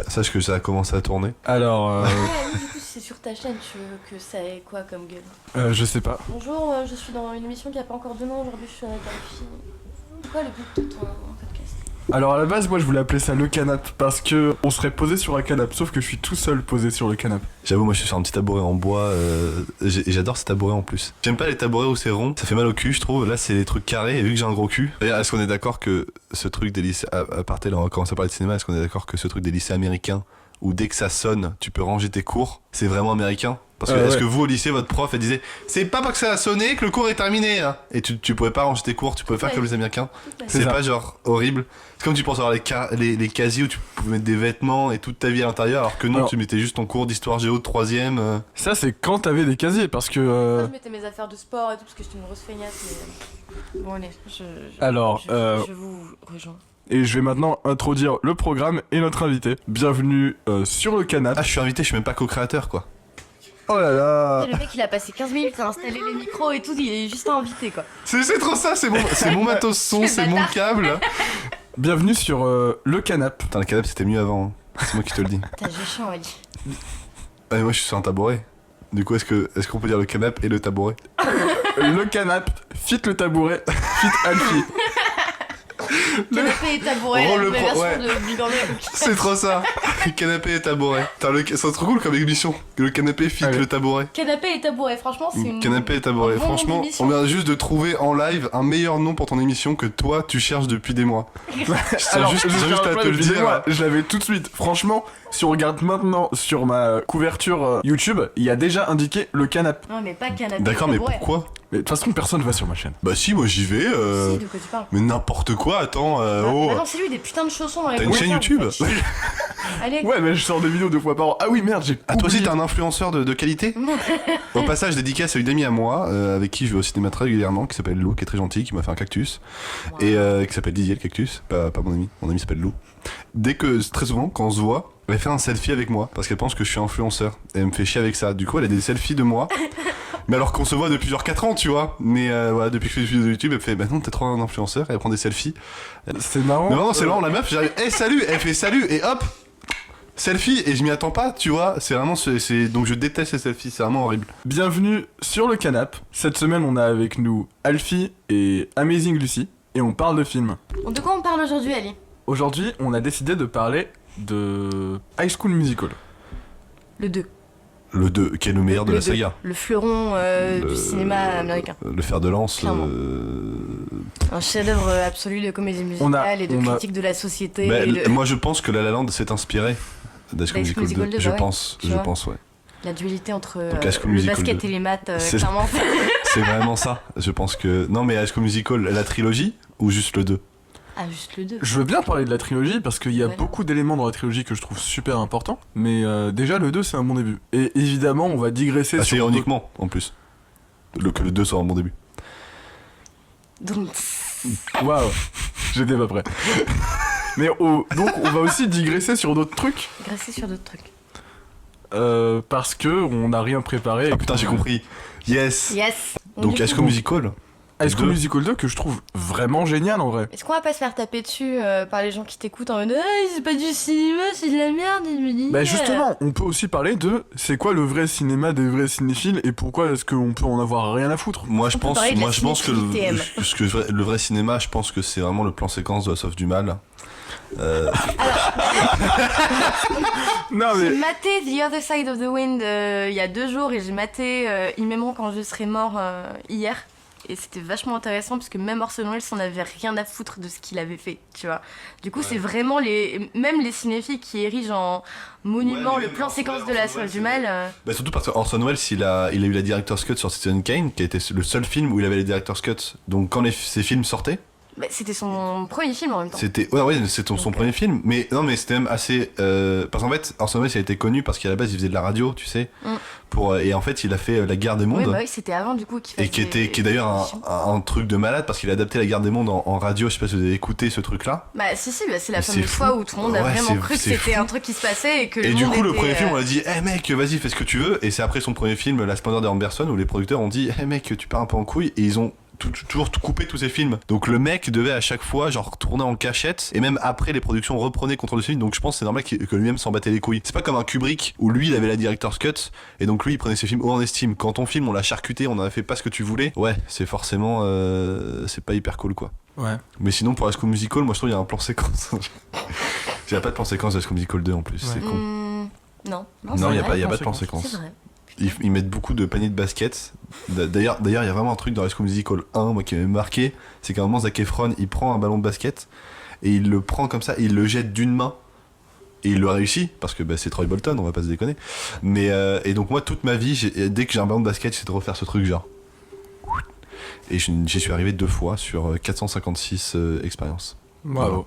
Sache que ça a commencé à tourner. Alors, Ouais, du coup, si c'est sur ta chaîne, tu veux que ça ait quoi comme gueule? je sais pas. Bonjour, je suis dans une émission qui a pas encore de nom. Aujourd'hui, je suis avec Alfie. C'est quoi le but de ton podcast? Alors à la base, moi je voulais appeler ça le canap parce que on serait posé sur un canap, sauf que je suis tout seul posé sur le canap. J'avoue, moi je suis sur un petit tabouret en bois. Et j'adore ces tabourets en plus. J'aime pas les tabourets où c'est rond, ça fait mal au cul, je trouve. Là, c'est des trucs carrés. Et vu que j'ai un gros cul, d'ailleurs, est-ce qu'on est d'accord que ce truc des lycées. À partir là, on va commencer à parler de cinéma. Est-ce qu'on est d'accord que ce truc des lycées américains où dès que ça sonne, tu peux ranger tes cours, c'est vraiment américain? Parce que est-ce que vous au lycée, votre prof, elle disait c'est pas parce que ça a sonné que le cours est terminé hein. Et tu pouvais pas ranger tes cours, tu pouvais faire comme les Américains. C'est pas genre horrible. C'est comme tu penses avoir les casiers où tu pouvais mettre des vêtements et toute ta vie à l'intérieur, alors que non, tu mettais juste ton cours d'histoire géo de 3ème. Ça c'est quand t'avais des casiers parce que. Moi, je mettais mes affaires de sport et tout parce que j'étais une grosse feignasse. Mais... Bon, allez, je vous rejoins. Et je vais maintenant introduire le programme et notre invité. Bienvenue sur le canap. Ah, je suis invité, je suis même pas co-créateur quoi. Oh là là. Le mec, il a passé 15 minutes à installer les micros et tout, il est juste invité quoi. C'est trop ça, c'est mon matos son, c'est mon câble. Bienvenue sur le canap. Putain, le canap c'était mieux avant, hein. C'est moi qui te le dis. T'as géchant, Ali. Ah, moi je suis sur un tabouret. Du coup, est-ce qu'on peut dire le canap et le tabouret? Le canap, fit le tabouret, fit Alfie. Canapé et tabouret, Oh, la le nouvelle pro- version ouais. de Big Bang. C'est trop ça. Canapé et tabouret. C'est trop cool comme émission. Le canapé fit Allez. le tabouret. Canapé et tabouret, franchement, c'est une. Canapé et tabouret. un bon nom Franchement, d'émission. on vient juste de trouver en live un meilleur nom pour ton émission que toi tu cherches depuis des mois. Je tiens Alors, juste je à te le dire. moi, je l'avais tout de suite. Franchement, si on regarde maintenant sur ma couverture YouTube, il y a déjà indiqué le canap. Non, mais pas canapé. D'accord, mais tabouret. pourquoi? Mais de toute façon, personne va sur ma chaîne. Bah si, moi j'y vais. Si, de quoi tu parles? Mais n'importe quoi, attends. Bah Oh. non, c'est lui, des putains de chaussons dans les T'as une chaîne commentaires, YouTube? vous faites chier. Allez. Ouais, mais je sors des vidéos 2 fois par an. Ah oui, merde, j'ai. Ah, toi aussi oublié. t'es un influenceur de qualité? Au passage, dédicace à une amie à moi avec qui je vais au cinéma très régulièrement, qui s'appelle Lou, qui est très gentille, qui m'a fait un cactus. Wow. Et qui s'appelle Didier le cactus, pas mon ami. Mon ami s'appelle Lou. Très souvent, quand on se voit, elle fait un selfie avec moi parce qu'elle pense que je suis influenceur. Et elle me fait chier avec ça. Du coup, elle a des selfies de moi. Mais alors qu'on se voit depuis genre 4 ans, tu vois. Mais voilà, depuis que je fais des vidéos de YouTube, elle me fait bah non, t'es trop un influenceur. Et elle prend des selfies. C'est marrant. Mais vraiment, c'est vraiment la meuf. J'arrive, hey, salut! Elle fait salut! Et hop! Selfie! Et je m'y attends pas, tu vois. C'est vraiment. Donc je déteste ces selfies, c'est vraiment horrible. Bienvenue sur le canap. Cette semaine, on a avec nous Alfie et Amazing Lucy. Et on parle de films. Bon, de quoi on parle aujourd'hui, Ali? Aujourd'hui, on a décidé de parler de High School Musical. Le 2. Le 2, qui est le meilleur de la 2. saga. Le fleuron du cinéma américain. Le fer de lance. Clairement. Un chef-d'œuvre absolu de comédie musicale et de critique de la société. Mais et de... moi je pense que La La Land s'est inspiré d'High School Musical 2. Je pense, ouais. La dualité entre Donc, High School le Musical basket 2. et les maths, C'est- clairement. C'est vraiment ça. Je pense que. Non, mais High School Musical, la trilogie ou juste le 2? Ah, juste le 2. Je veux bien parler de la trilogie parce qu'il y a Voilà. beaucoup d'éléments dans la trilogie que je trouve super importants. Mais déjà, le 2, c'est un bon début. Et évidemment, on va digresser Assez sur. ironiquement, en plus. Que le 2 soit un bon début. Donc, Waouh, j'étais pas prêt. Mais donc, on va aussi digresser sur d'autres trucs. digresser sur d'autres trucs. Parce que on n'a rien préparé. Ah putain, j'ai compris. Yes! Yes. Donc du High coup, School Musical. High School 2. Musical 2 que je trouve vraiment génial en vrai. Est-ce qu'on va pas se faire taper dessus par les gens qui t'écoutent en mode ah, c'est pas du cinéma, c'est de la merde, il me dit. Bah justement, on peut aussi parler de c'est quoi le vrai cinéma des vrais cinéphiles et pourquoi est-ce qu'on peut en avoir rien à foutre. Moi je On peut pense, parler de la que cinéphilie le vrai cinéma, je pense que c'est vraiment le plan séquence de La Sauve du Mal. Non J'ai mais maté The Other Side of the Wind il y a 2 jours et j'ai maté Il m'aimeront quand je serai mort hier. Et c'était vachement intéressant parce que même Orson Welles s'en avait rien à foutre de ce qu'il avait fait, tu vois. Du coup, c'est vraiment même les cinéphiles qui érigent en monument Ouais, mais le plan Orson séquence Welles, de La Orson Sauve du Welles, Mal. Bah surtout parce que Orson Welles, il a eu la director's cut sur Citizen Kane, qui a été le seul film où il avait les director's cut. Donc quand ces films sortaient, Bah, c'était son premier film en même temps. c'était c'est son premier film, mais non mais c'était même assez parce qu'en fait Orson Welles il a été connu parce qu'à la base il faisait de la radio, tu sais, et en fait il a fait La Guerre des Oui, Mondes. bah oui, c'était avant du coup qu'il faisait. Et qui est d'ailleurs un truc de malade parce qu'il a adapté La Guerre des Mondes en radio. Je sais pas si vous avez écouté ce truc là. Bah si, bah, c'est la Mais c'est fameuse fou. fois où tout le monde a Ouais, vraiment cru que c'est c'était fou. un truc qui se passait et que Et le du monde coup, le était, premier film, on a dit, eh mec, vas-y, fais ce que tu veux. Et c'est après son premier film, La Splendeur des Amberson, où les producteurs ont dit, eh mec, tu pars un peu en couille. Et ils ont toujours tout couper tous ses films. Donc le mec devait à chaque fois genre tourner en cachette, et même après les productions reprenaient contrôle de ses films. Donc je pense que c'est normal que lui-même s'en battait les couilles. C'est pas comme un Kubrick où lui il avait la director's cut, et donc lui il prenait ses films haut en estime. Quand ton film on l'a charcuté, on a fait pas ce que tu voulais, ouais c'est forcément c'est pas hyper cool quoi. Ouais. Mais sinon pour High School Musical, moi je trouve il y a un plan séquence. Il y a pas de plan séquence de High School Musical 2 en plus, c'est con. Non, Non, c'est il y a vrai. pas de plan séquence. C'est vrai. Ils mettent beaucoup de paniers de basket. D'ailleurs, il y a vraiment un truc dans High School Musical 1, moi, qui m'avait marqué. C'est qu'à un moment, Zac Efron, il prend un ballon de basket et il le prend comme ça, et il le jette d'une main. Et il le réussit, parce que c'est Troy Bolton, on va pas se déconner. Mais, et donc, moi, toute ma vie, dès que j'ai un ballon de basket, j'essaie de refaire ce truc, genre. Et j'y suis arrivé 2 fois sur 456 expériences. Bravo. Voilà.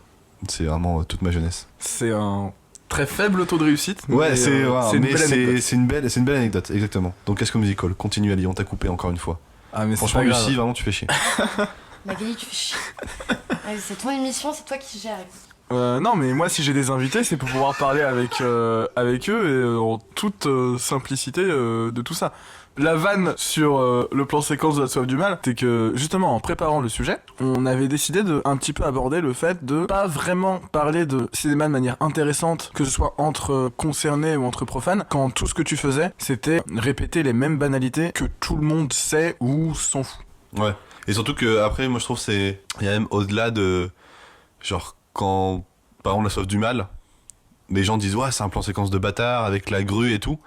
C'est vraiment toute ma jeunesse. C'est un très faible taux de réussite. Ouais, mais, c'est une belle anecdote. c'est une belle anecdote, exactement. Donc High School Musical, continue Ali, on t'a coupé encore une fois. Ah, mais c'est Franchement, pas grave. Lucie, vraiment, tu fais chier. Magali, tu fais chier. Allez, c'est ton émission, c'est toi qui gères. Non, mais moi, si j'ai des invités, c'est pour pouvoir parler avec eux et en toute simplicité de tout ça. La vanne sur le plan séquence de La Soif du Mal, c'est que justement en préparant le sujet, on avait décidé de un petit peu aborder le fait de pas vraiment parler de cinéma de manière intéressante, que ce soit entre concernés ou entre profanes, quand tout ce que tu faisais, c'était répéter les mêmes banalités que tout le monde sait ou s'en fout. Ouais. Et surtout que après, moi je trouve il y a même au-delà de genre quand par exemple La Soif du Mal, les gens disent ouais c'est un plan séquence de bâtard avec la grue et tout.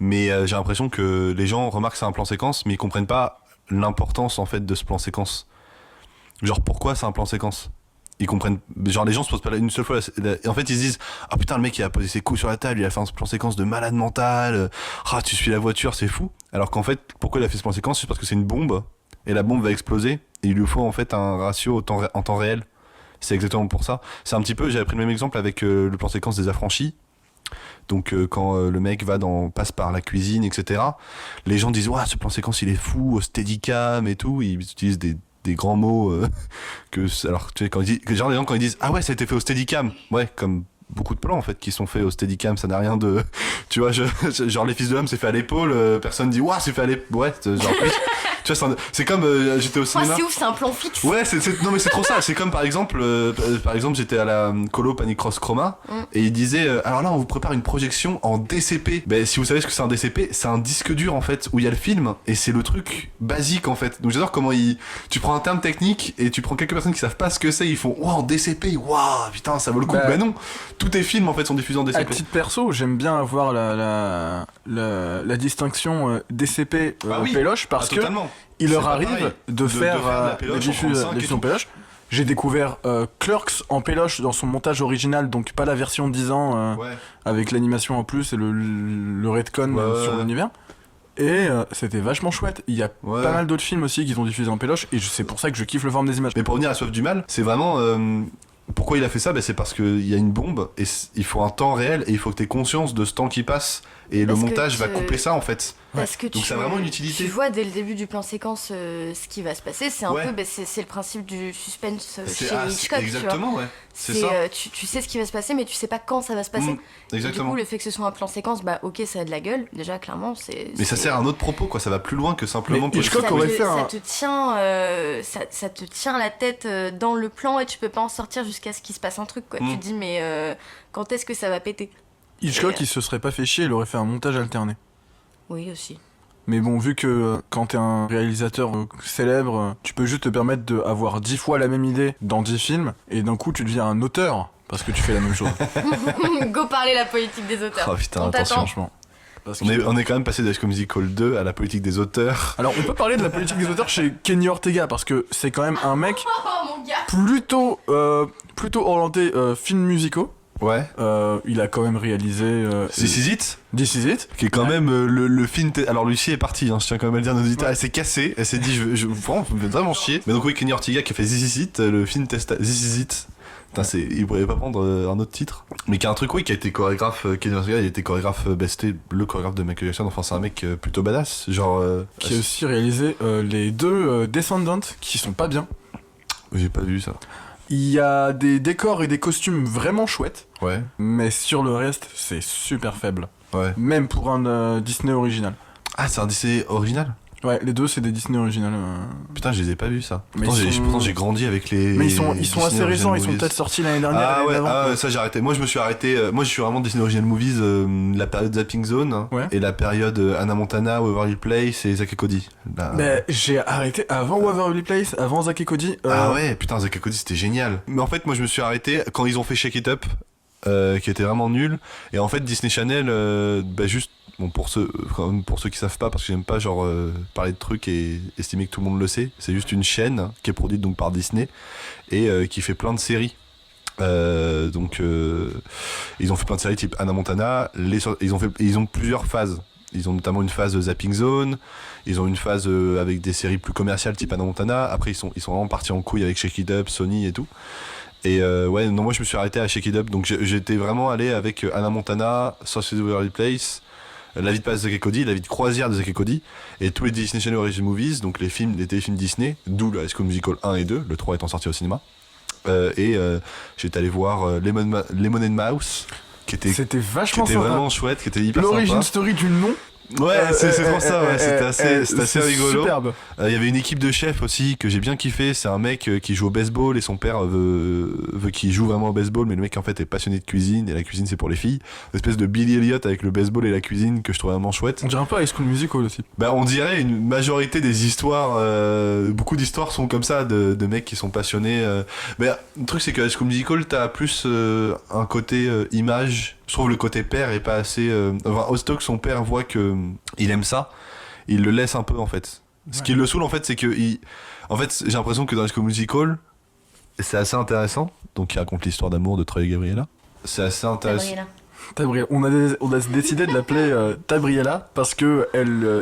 Mais j'ai l'impression que les gens remarquent que c'est un plan séquence, mais ils comprennent pas l'importance en fait de ce plan séquence. Genre pourquoi c'est un plan séquence. Ils comprennent, genre les gens se posent pas une seule fois et en fait ils se disent ah putain le mec il a posé ses coups sur la table, il a fait un plan séquence de malade mental, ah tu suis la voiture c'est fou. Alors qu'en fait pourquoi il a fait ce plan séquence, c'est parce que c'est une bombe et la bombe va exploser et il lui faut en fait un ratio en temps réel. C'est exactement pour ça. C'est un petit peu, j'avais pris le même exemple avec le plan séquence des Affranchis. Donc quand le mec passe par la cuisine, etc., les gens disent ouais ce plan séquence il est fou, au steadicam et tout, ils utilisent des grands mots alors tu sais quand les gens quand ils disent ah ouais ça a été fait au steadicam, ouais comme beaucoup de plans en fait qui sont faits au steadicam, ça n'a rien de tu vois genre les fils de l'homme c'est fait à l'épaule, personne dit ouais c'est fait à l'épaule, ouais genre plus tu vois c'est comme j'étais au cinéma. C'est ouf, c'est un plan fixe. Ouais, non mais c'est trop ça. C'est comme par exemple j'étais à la colo Panicross Chroma et il disait alors là on vous prépare une projection en DCP. Ben si vous savez ce que c'est un DCP, c'est un disque dur en fait où il y a le film et c'est le truc basique en fait. Donc j'adore comment tu prends un terme technique et tu prends quelques personnes qui savent pas ce que c'est, ils font waouh DCP, waouh putain ça vaut le coup. Ben non, tous tes films en fait sont diffusés en DCP. À titre perso, j'aime bien avoir la distinction DCP Péloche parce que totalement. il leur pas arrive pareil de faire la péloche en 35 et diffusion tout. Péloche. J'ai découvert Clerks en Péloche dans son montage original, donc pas la version 10 ans Ouais. avec l'animation en plus et le retcon sur l'univers. Et c'était vachement chouette. Il y a pas mal d'autres films aussi qu'ils ont diffusés en Péloche et c'est pour ça que je kiffe le forme des images. Mais pour revenir à Soif du Mal, c'est vraiment pourquoi il a fait ça, c'est parce qu'il y a une bombe et il faut un temps réel et il faut que tu aies conscience de ce temps qui passe et le montage va couper ça en fait. Parce que donc ça a vraiment une utilité. Tu vois dès le début du plan séquence ce qui va se passer, c'est un peu c'est le principe du suspense chez Hitchcock. Exactement, tu vois. ouais. C'est ça. Tu sais ce qui va se passer mais tu sais pas quand ça va se passer. Exactement. Du coup le fait que ce soit un plan séquence, bah ok ça a de la gueule, déjà clairement Mais ça sert à un autre propos quoi, ça va plus loin que simplement mais Hitchcock aurait fait ça te tient la tête dans le plan et tu peux pas en sortir jusqu'à ce qu'il se passe un truc quoi. Tu te dis mais quand est-ce que ça va péter. Hitchcock il se serait pas fait chier, il aurait fait un montage alterné. Oui aussi. Mais bon, vu que quand t'es un réalisateur célèbre, tu peux juste te permettre d'avoir 10 fois la même idée dans 10 films, et d'un coup tu deviens un auteur, parce que tu fais la même chose. Go parler la politique des auteurs. Oh putain, on attention. Franchement. On est quand même passé de High School Musical 2 à la politique des auteurs. Alors on peut parler de la politique des auteurs chez Kenny Ortega, parce que c'est quand même un mec Oh mon gars. plutôt orienté films musicaux. Ouais. Il a quand même réalisé This Is It, This Is It, qui est quand même le film. Alors Lucie est partie, hein, je tiens quand même à le dire à nos auditeurs. Elle s'est cassée, elle s'est dit vraiment, je me fais vraiment chier. Mais donc oui, Kenny Ortega qui a fait This Is It, le film This Is It. Putain, il pourrait pas prendre un autre titre. Mais qui a un truc, oui, qui a été chorégraphe. Kenny Ortega, il a été chorégraphe, c'était le chorégraphe de Michael Jackson. Enfin, c'est un mec plutôt badass. Genre. qui a aussi réalisé les deux Descendants, qui sont pas bien. J'ai pas vu ça. Il y a des décors et des costumes vraiment chouettes, Ouais. mais sur le reste, c'est super faible. Ouais. Même pour un Disney original. Ah, c'est un Disney original. Ouais, les deux, c'est des Disney originales. Putain, je les ai pas vus ça. Mais Pourtant, ils sont- pourtant, j'ai grandi avec les. Mais ils sont Disney assez récents, Original ils sont Movies. peut-être sortis l'année dernière. Ah l'année ouais, d'avant, quoi. ça j'ai arrêté. Moi je me suis arrêté. Moi je suis vraiment Disney Original Movies, la période Zapping Zone Ouais. et la période Hannah Montana, Waverly Place et Zack et Cody. Mais j'ai arrêté avant Waverly Place, avant Zack et Cody. Ah ouais, putain, Zack et Cody c'était génial. Mais en fait, moi je me suis arrêté quand ils ont fait Shake It Up, qui était vraiment nul. Et en fait, Disney Channel, juste. Bon, pour ceux qui savent pas, parce que j'aime pas genre parler de trucs et estimer que tout le monde le sait, c'est juste une chaîne qui est produite donc par Disney et qui fait plein de séries. Ils ont fait plein de séries type Hannah Montana. Ils ont plusieurs phases. Ils ont notamment une phase de Zapping Zone. Ils ont une phase avec des séries plus commerciales type Hannah Montana. Après ils sont vraiment partis en couille avec Shake It Up, Sony et tout. Et moi je me suis arrêté à Shake It Up. Donc j'étais vraiment allé avec Hannah Montana, Saucy Waverly Place, La vie de passe de Zack et Cody, La vie de croisière de Zack et Cody, et tous les Disney Channel Original Movies, donc les téléfilms Disney, d'où le High School Musical 1 et 2, le 3 étant sorti au cinéma. J'étais allé voir Lemon and Mouse, qui était vachement sympa. vraiment chouette, qui était hyper L'origin sympa. story du nom. Ouais, c'est trop ça, ouais. C'était assez c'est rigolo. Superbe. Il y avait une équipe de chefs aussi que j'ai bien kiffé. C'est un mec qui joue au baseball et son père veut qu'il joue vraiment au baseball, mais le mec en fait est passionné de cuisine et la cuisine c'est pour les filles. Une espèce de Billy Elliot avec le baseball et la cuisine que je trouvais vraiment chouette. On dirait un peu High School Musical aussi. Bah on dirait une majorité des histoires, beaucoup d'histoires sont comme ça, de mecs qui sont passionnés. Mais le truc c'est que High School Musical t'as plus un côté image. Je trouve le côté père est pas assez. Hostock, son père voit que il aime ça, il le laisse un peu en fait. Ce qui le saoule en fait, c'est que en fait j'ai l'impression que dans High School Musical, c'est assez intéressant. Donc il raconte l'histoire d'amour de Troy et Gabriella. C'est assez intéressant. Gabriella. On a décidé de l'appeler Tabriella parce que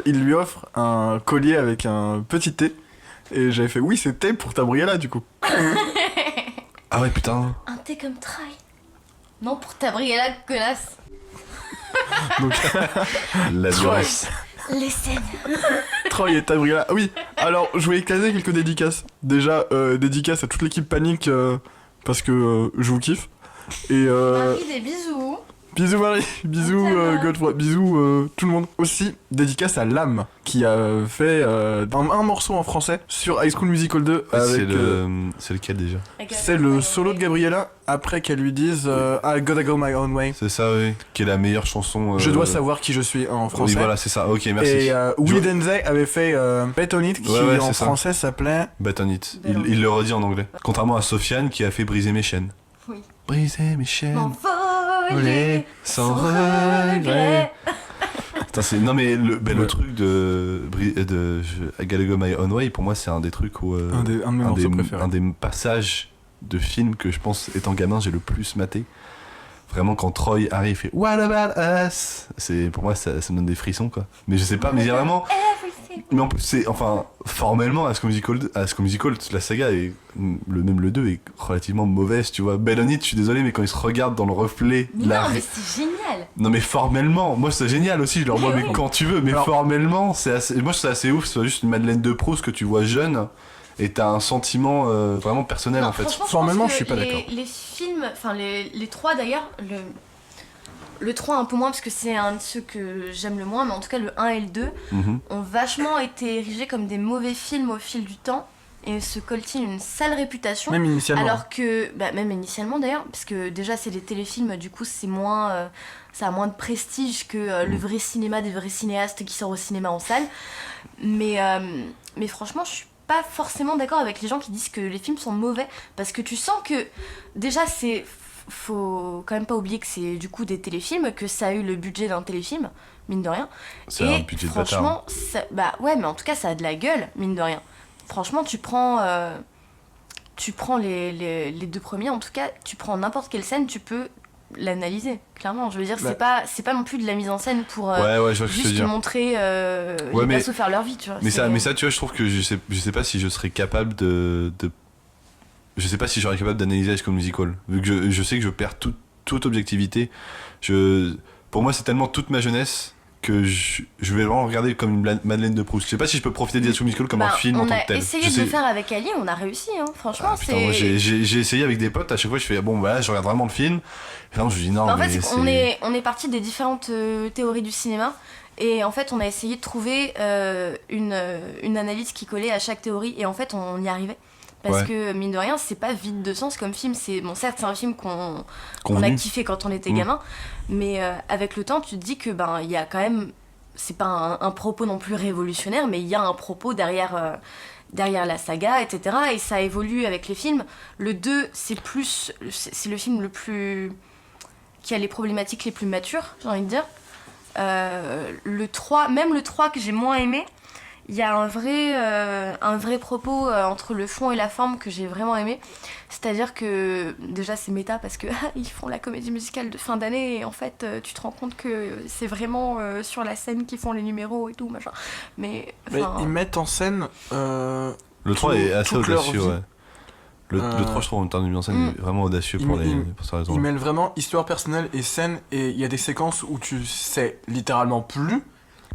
il lui offre un collier avec un petit T. Et j'avais fait oui, c'est T pour Tabriella du coup. Ah ouais putain. Un thé comme Troy. Non, pour Tabriella, connasse. Donc La violence. Les scènes. Troy et Tabriella. Ah oui, alors je voulais éclater quelques dédicaces. Déjà, dédicaces à toute l'équipe Panique parce que je vous kiffe. Et Marie, des bisous. bisous Marie, bisous Godefroy, bisous tout le monde. Aussi, dédicace à Lame qui a fait un morceau en français sur High School Musical 2 avec. C'est lequel déjà? C'est le solo de Gabriella après qu'elle lui dise I gotta go my own way. C'est ça, oui. Qui est la meilleure chanson. Je dois savoir qui je suis en français. Oui, voilà, c'est ça. Ok, merci. Et Will Denzel avait fait Bet on It qui Ouais, en c'est ça. français s'appelait. Bet on it. Bet on Il le redit en anglais. Contrairement à Sofiane qui a fait Briser mes chaînes. Oui. Briser mes chaînes. M'envoler Sans regret. regret. Putain, non mais le truc de I Gotta Go My Own Way, pour moi c'est un des trucs où Un de mes morceaux préférés. un des passages de films que je pense étant gamin j'ai le plus maté. Vraiment quand Troy arrive et fait What about us, c'est pour moi ça me donne des frissons quoi. Mais je sais pas, mais il y a vraiment. Everything. Mais en plus c'est formellement High School Musical, la saga est même le 2 est relativement mauvaise, tu vois. Bell on It, je suis désolé mais quand ils se regardent dans le reflet Mais de la non, mais c'est génial. non mais formellement, moi c'est génial aussi, je leur vois mais quand tu veux, mais Alors- formellement c'est assez, moi c'est assez ouf, c'est juste une Madeleine de Proust que tu vois jeune et t'as un sentiment vraiment personnel Non, en fait. franchement, Formellement, pense je suis que pas d'accord. Les films, enfin les trois d'ailleurs, le 3 un peu moins parce que c'est un de ceux que j'aime le moins, mais en tout cas le 1 et le 2 Mhm. ont vachement été érigés comme des mauvais films au fil du temps et se coltinent une sale réputation. Même initialement. Alors que, même initialement d'ailleurs, parce que déjà c'est des téléfilms, du coup c'est moins, ça a moins de prestige que le vrai cinéma des vrais cinéastes qui sort au cinéma en salle. Mais franchement, je suis pas forcément d'accord avec les gens qui disent que les films sont mauvais, parce que tu sens que déjà faut quand même pas oublier que c'est du coup des téléfilms, que ça a eu le budget d'un téléfilm, mine de rien. C'est Et un budget de bâtard. franchement, ouais, mais en tout cas ça a de la gueule, mine de rien. Franchement, tu prends les deux premiers, en tout cas, tu prends n'importe quelle scène, tu peux l'analyser, clairement. Je veux dire, c'est pas non plus de la mise en scène pour Ouais, je vois ce que tu veux juste dire. montrer les mais- persos faire leur vie, tu vois. Mais C'est- ça tu vois, je trouve que je sais pas si je serais capable de je sais pas si j'aurais capable d'analyser High School Musical, vu que je sais que je perds toute objectivité. Pour moi c'est tellement toute ma jeunesse que je vais vraiment regarder comme une Madeleine de Proust. Je sais pas si je peux profiter d'High School Musical comme un film en tant que tel. On a essayé de le faire avec Ali, on a réussi, hein. Franchement, putain, moi j'ai essayé avec des potes, à chaque fois je fais bon bah là je regarde vraiment le film. Et non, je dis non, en mais fait, on est parti des différentes théories du cinéma. Et en fait, on a essayé de trouver une analyse qui collait à chaque théorie. Et en fait, on y arrivait. Parce que, mine de rien, c'est pas vide de sens comme film. Bon, certes, c'est un film qu'on a kiffé quand on était gamin. Mais avec le temps, tu te dis que, il y a quand même... C'est pas un propos non plus révolutionnaire, mais il y a un propos derrière la saga, etc. Et ça évolue avec les films. Le 2, c'est le film le plus... qui a les problématiques les plus matures, j'ai envie de dire. Le 3, même le 3 que j'ai moins aimé, il y a un vrai propos entre le fond et la forme que j'ai vraiment aimé. C'est-à-dire que déjà c'est méta parce que ils font la comédie musicale de fin d'année et en fait tu te rends compte que c'est vraiment sur la scène qu'ils font les numéros et tout machin. Mais ils mettent en scène le 3 est assez audacieux, ouais. Le 3 je trouve en termes de mise en scène est vraiment audacieux pour sa raison. Ils mêlent vraiment histoire personnelle et scène, et il y a des séquences où tu sais littéralement plus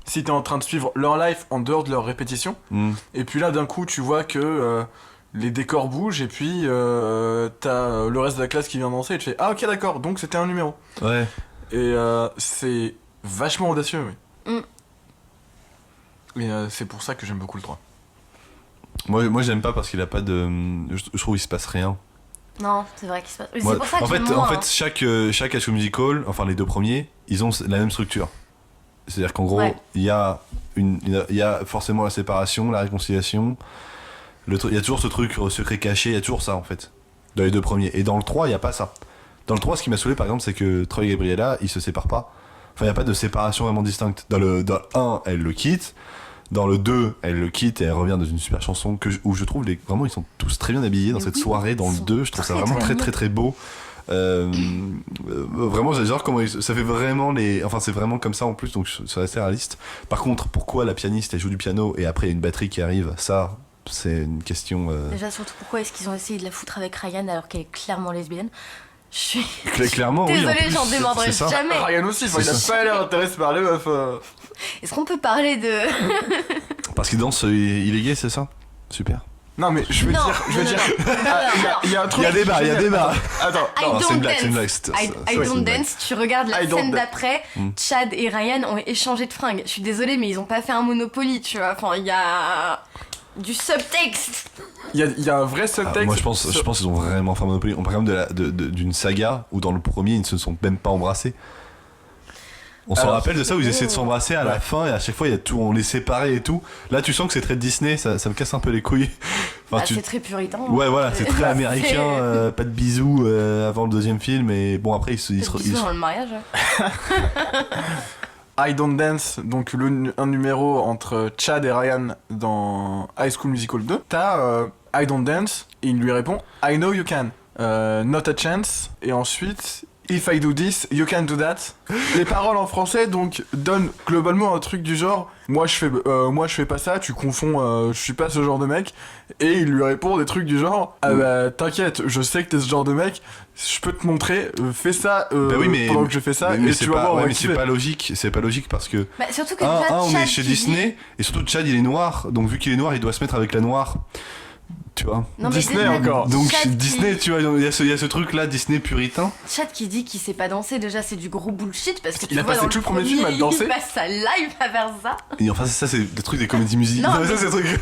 si t'es en train de suivre leur life en dehors de leur répétition. Et puis là d'un coup tu vois que les décors bougent et puis t'as le reste de la classe qui vient danser et tu fais ah ok d'accord, donc c'était un numéro. Ouais. Et c'est vachement audacieux, oui. Et c'est pour ça que j'aime beaucoup le 3. Moi j'aime pas parce qu'il a pas de... Je trouve qu'il se passe rien. Non, c'est vrai qu'il se passe... C'est pour ça que en fait chaque High School Musical, enfin les deux premiers, ils ont la même structure. C'est-à-dire qu'en gros, il y a forcément la séparation, la réconciliation. Il y a toujours ce truc secret caché, il y a toujours ça en fait. Dans les deux premiers. Et dans le 3, il n'y a pas ça. Dans le 3, ce qui m'a saoulé par exemple, c'est que Troy et Gabriella, ils se séparent pas. Enfin, il n'y a pas de séparation vraiment distincte. Dans le 1, elle le quitte. Dans le 2, elle le quitte et elle revient dans une super chanson où je trouve vraiment ils sont tous très bien habillés dans cette soirée. Dans le 2, je trouve ça vraiment très très très beau. Vraiment j'adore comment ça fait vraiment c'est vraiment comme ça en plus, donc c'est assez réaliste. Par contre, pourquoi la pianiste elle joue du piano et après il y a une batterie qui arrive, ça c'est une question. Déjà surtout pourquoi est-ce qu'ils ont essayé de la foutre avec Ryan alors qu'elle est clairement lesbienne. Je suis clairement désolée, oui, j'en démordrai jamais. Ryan aussi, il a pas l'air intéressé par les meufs. Est-ce qu'on peut parler de... Parce qu'il danse, il est gay, c'est ça? Super. Non mais je veux dire, il y a un truc. Il y a débat. Attends, c'est une blague. I Don't Dance, tu regardes la scène d'après, Chad et Ryan ont échangé de fringues. Je suis désolée, mais ils ont pas fait un Monopoly, tu vois. Enfin, il y a du subtexte. Il y a un vrai subtexte. Moi je pense qu'ils ont vraiment fait un Monopoly. On parle même d'une saga où dans le premier ils ne se sont même pas embrassés. On s'en rappelle de ça où ils essaient de s'embrasser à la fin et à chaque fois il y a tout, on les séparait et tout. Là tu sens que c'est très Disney, ça me casse un peu les couilles. C'est très puritain. Ouais voilà, c'est très américain, pas de bisous avant le deuxième film et bon après ils se bisous dans le mariage. I Don't Dance, donc un numéro entre Chad et Ryan dans High School Musical 2. T'as I Don't Dance et il lui répond I know you can, not a chance, et ensuite If I do this, you can do that. Les paroles en français donc donnent globalement un truc du genre moi je fais pas ça, tu confonds, je suis pas ce genre de mec. Et il lui répond des trucs du genre ah bah t'inquiète, je sais que t'es ce genre de mec, je peux te montrer, fais ça pendant que je fais ça et tu vas voir. Mais c'est pas logique parce que surtout que on est chez Disney et surtout Chad il est noir, donc vu qu'il est noir il doit se mettre avec la noire. Tu vois, non, Disney encore. Donc Disney, tu vois, il y a ce truc là, Disney puritain. Chad qui dit qu'il sait pas danser, déjà c'est du gros bullshit parce que tu il a vois passé tout le premier film à danser. Il passe sa live à faire ça. Et enfin ça c'est le truc des comédies musicales. Ça c'est le truc.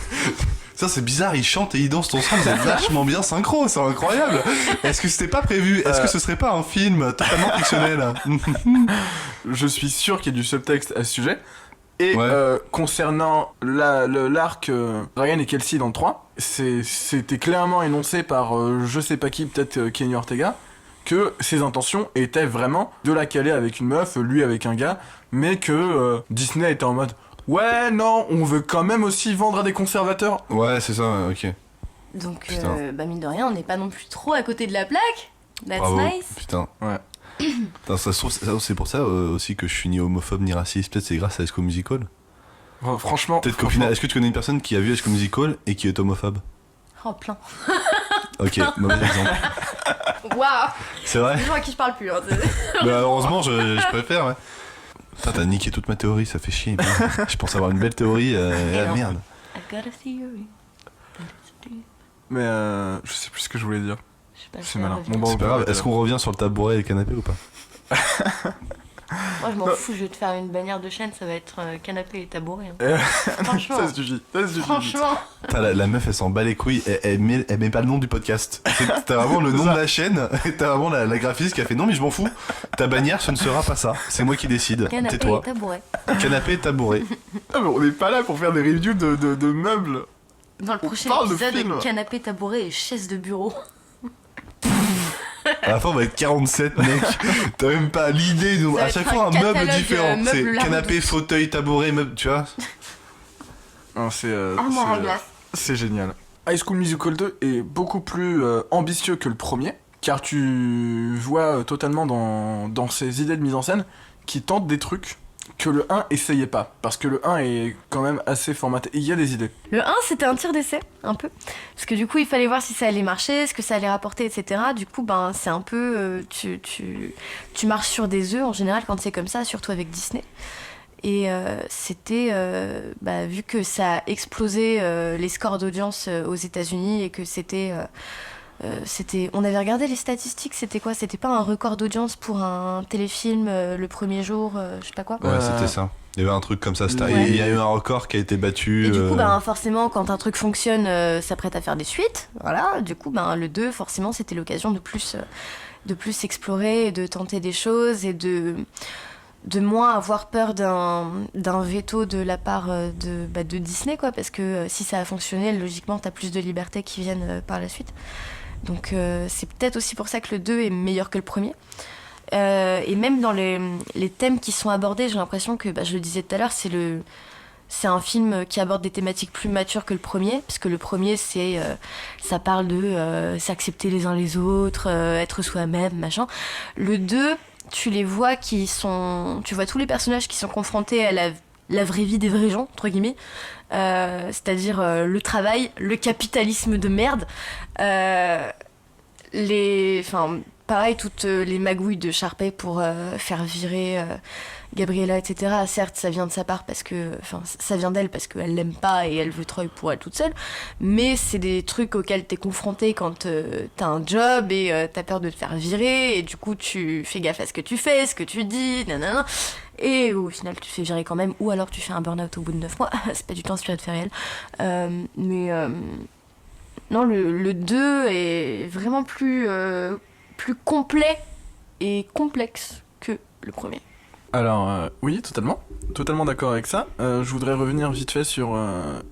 Ça c'est bizarre, ils chantent et ils dansent ensemble, c'est vachement bien synchro, c'est incroyable. Est-ce que c'était pas prévu? Est-ce que ce serait pas un film totalement fictionnel? Je suis sûr qu'il y a du subtexte à ce sujet. Et concernant l'arc Ryan et Kelsey dans le 3, c'était clairement énoncé par je sais pas qui, peut-être Kenny Ortega, que ses intentions étaient vraiment de la caler avec une meuf, lui avec un gars, mais que Disney était en mode ouais non, on veut quand même aussi vendre à des conservateurs. Ouais c'est ça, ok. Donc mine de rien, on n'est pas non plus trop à côté de la plaque. That's bravo. Nice. Putain. Ouais. C'est pour ça aussi que je suis ni homophobe ni raciste. Peut-être c'est grâce à High School Musical. Franchement. Est-ce que tu connais une personne qui a vu High School Musical et qui est homophobe? Oh plein. Ok, mauvais exemple. Waouh. C'est vrai. Les gens à qui je parle plus. Hein, heureusement, je préfère. Ouais. Putain, t'as niqué toute ma théorie, ça fait chier. Je pense avoir une belle théorie, non. merde. I got a theory. Mais je sais plus ce que je voulais dire. Je sais pas, C'est je vais malin. revenir. Bon, C'est pas grave, est-ce qu'on revient sur le tabouret et le canapé ou pas? Moi, je m'en Non. fous, je vais te faire une bannière de chaîne, ça va être canapé et tabouret. Hein. Franchement. Ça suffit. Franchement. Putain, la meuf, elle s'en bat les couilles, elle met pas le nom du podcast. T'as vraiment le nom de la chaîne, et t'as vraiment la graphiste qui a fait non, mais je m'en fous. Ta bannière, ce ne sera pas ça. C'est moi qui décide. Canapé Tais-toi. et tabouret. Canapé et tabouret. Ah, mais on n'est pas là pour faire des reviews de meubles. Dans le prochain parle de épisode, film. canapé, tabouret et chaise de bureau. À la fin, on va être 47, mec. T'as même pas l'idée. Ça va À être chaque un fois, un meuble catalogue, différent. meuble C'est Larousse. canapé, fauteuil, tabouret, meuble, tu vois. Non, c'est Armoire à glace. c'est génial. High School Musical 2 est beaucoup plus ambitieux que le premier, car tu vois totalement dans ses idées de mise en scène qui tentent des trucs que le 1 essayait pas, parce que le 1 est quand même assez formaté, et il y a des idées. Le 1, c'était un tir d'essai, un peu. Parce que du coup, il fallait voir si ça allait marcher, ce que ça allait rapporter, etc. Du coup, ben, c'est un peu. Tu marches sur des œufs, en général, quand c'est comme ça, surtout avec Disney. Et c'était. Vu que ça a explosé les scores d'audience aux États-Unis et que c'était. On avait regardé les statistiques, c'était quoi? C'était pas un record d'audience pour un téléfilm le premier jour, je sais pas quoi. Ouais, c'était ça. Il y avait un truc comme ça. Ouais. Il y a eu un record qui a été battu. Et du coup, forcément, quand un truc fonctionne, ça prête à faire des suites. Voilà. Du coup, le 2, forcément, c'était l'occasion de plus explorer, et de tenter des choses et de moins avoir peur d'un veto de la part de Disney, quoi. Parce que si ça a fonctionné, logiquement, t'as plus de libertés qui viennent par la suite. Donc, c'est peut-être aussi pour ça que le 2 est meilleur que le premier. Et même dans les thèmes qui sont abordés, j'ai l'impression que, je le disais tout à l'heure, c'est un film qui aborde des thématiques plus matures que le premier, parce que le premier, ça parle de s'accepter les uns les autres, être soi-même, machin. Le 2, tu les vois tu vois tous les personnages qui sont confrontés à la vraie vie des vrais gens, entre guillemets, c'est-à-dire le travail, le capitalisme de merde, pareil, toutes les magouilles de Sharpay pour faire virer Gabriella, etc. Certes, ça vient de sa part ça vient d'elle parce qu'elle l'aime pas et elle veut Troy pour elle toute seule. Mais c'est des trucs auxquels t'es confronté quand t'as un job et t'as peur de te faire virer et du coup tu fais gaffe à ce que tu fais, ce que tu dis, nanana. Et au final tu te fais virer quand même, ou alors tu fais un burn-out au bout de 9 mois. C'est pas du tout inspiré de fait réel. Non, le 2 est vraiment plus complet et complexe que le premier. Alors, oui, totalement d'accord avec ça. Je voudrais revenir vite fait sur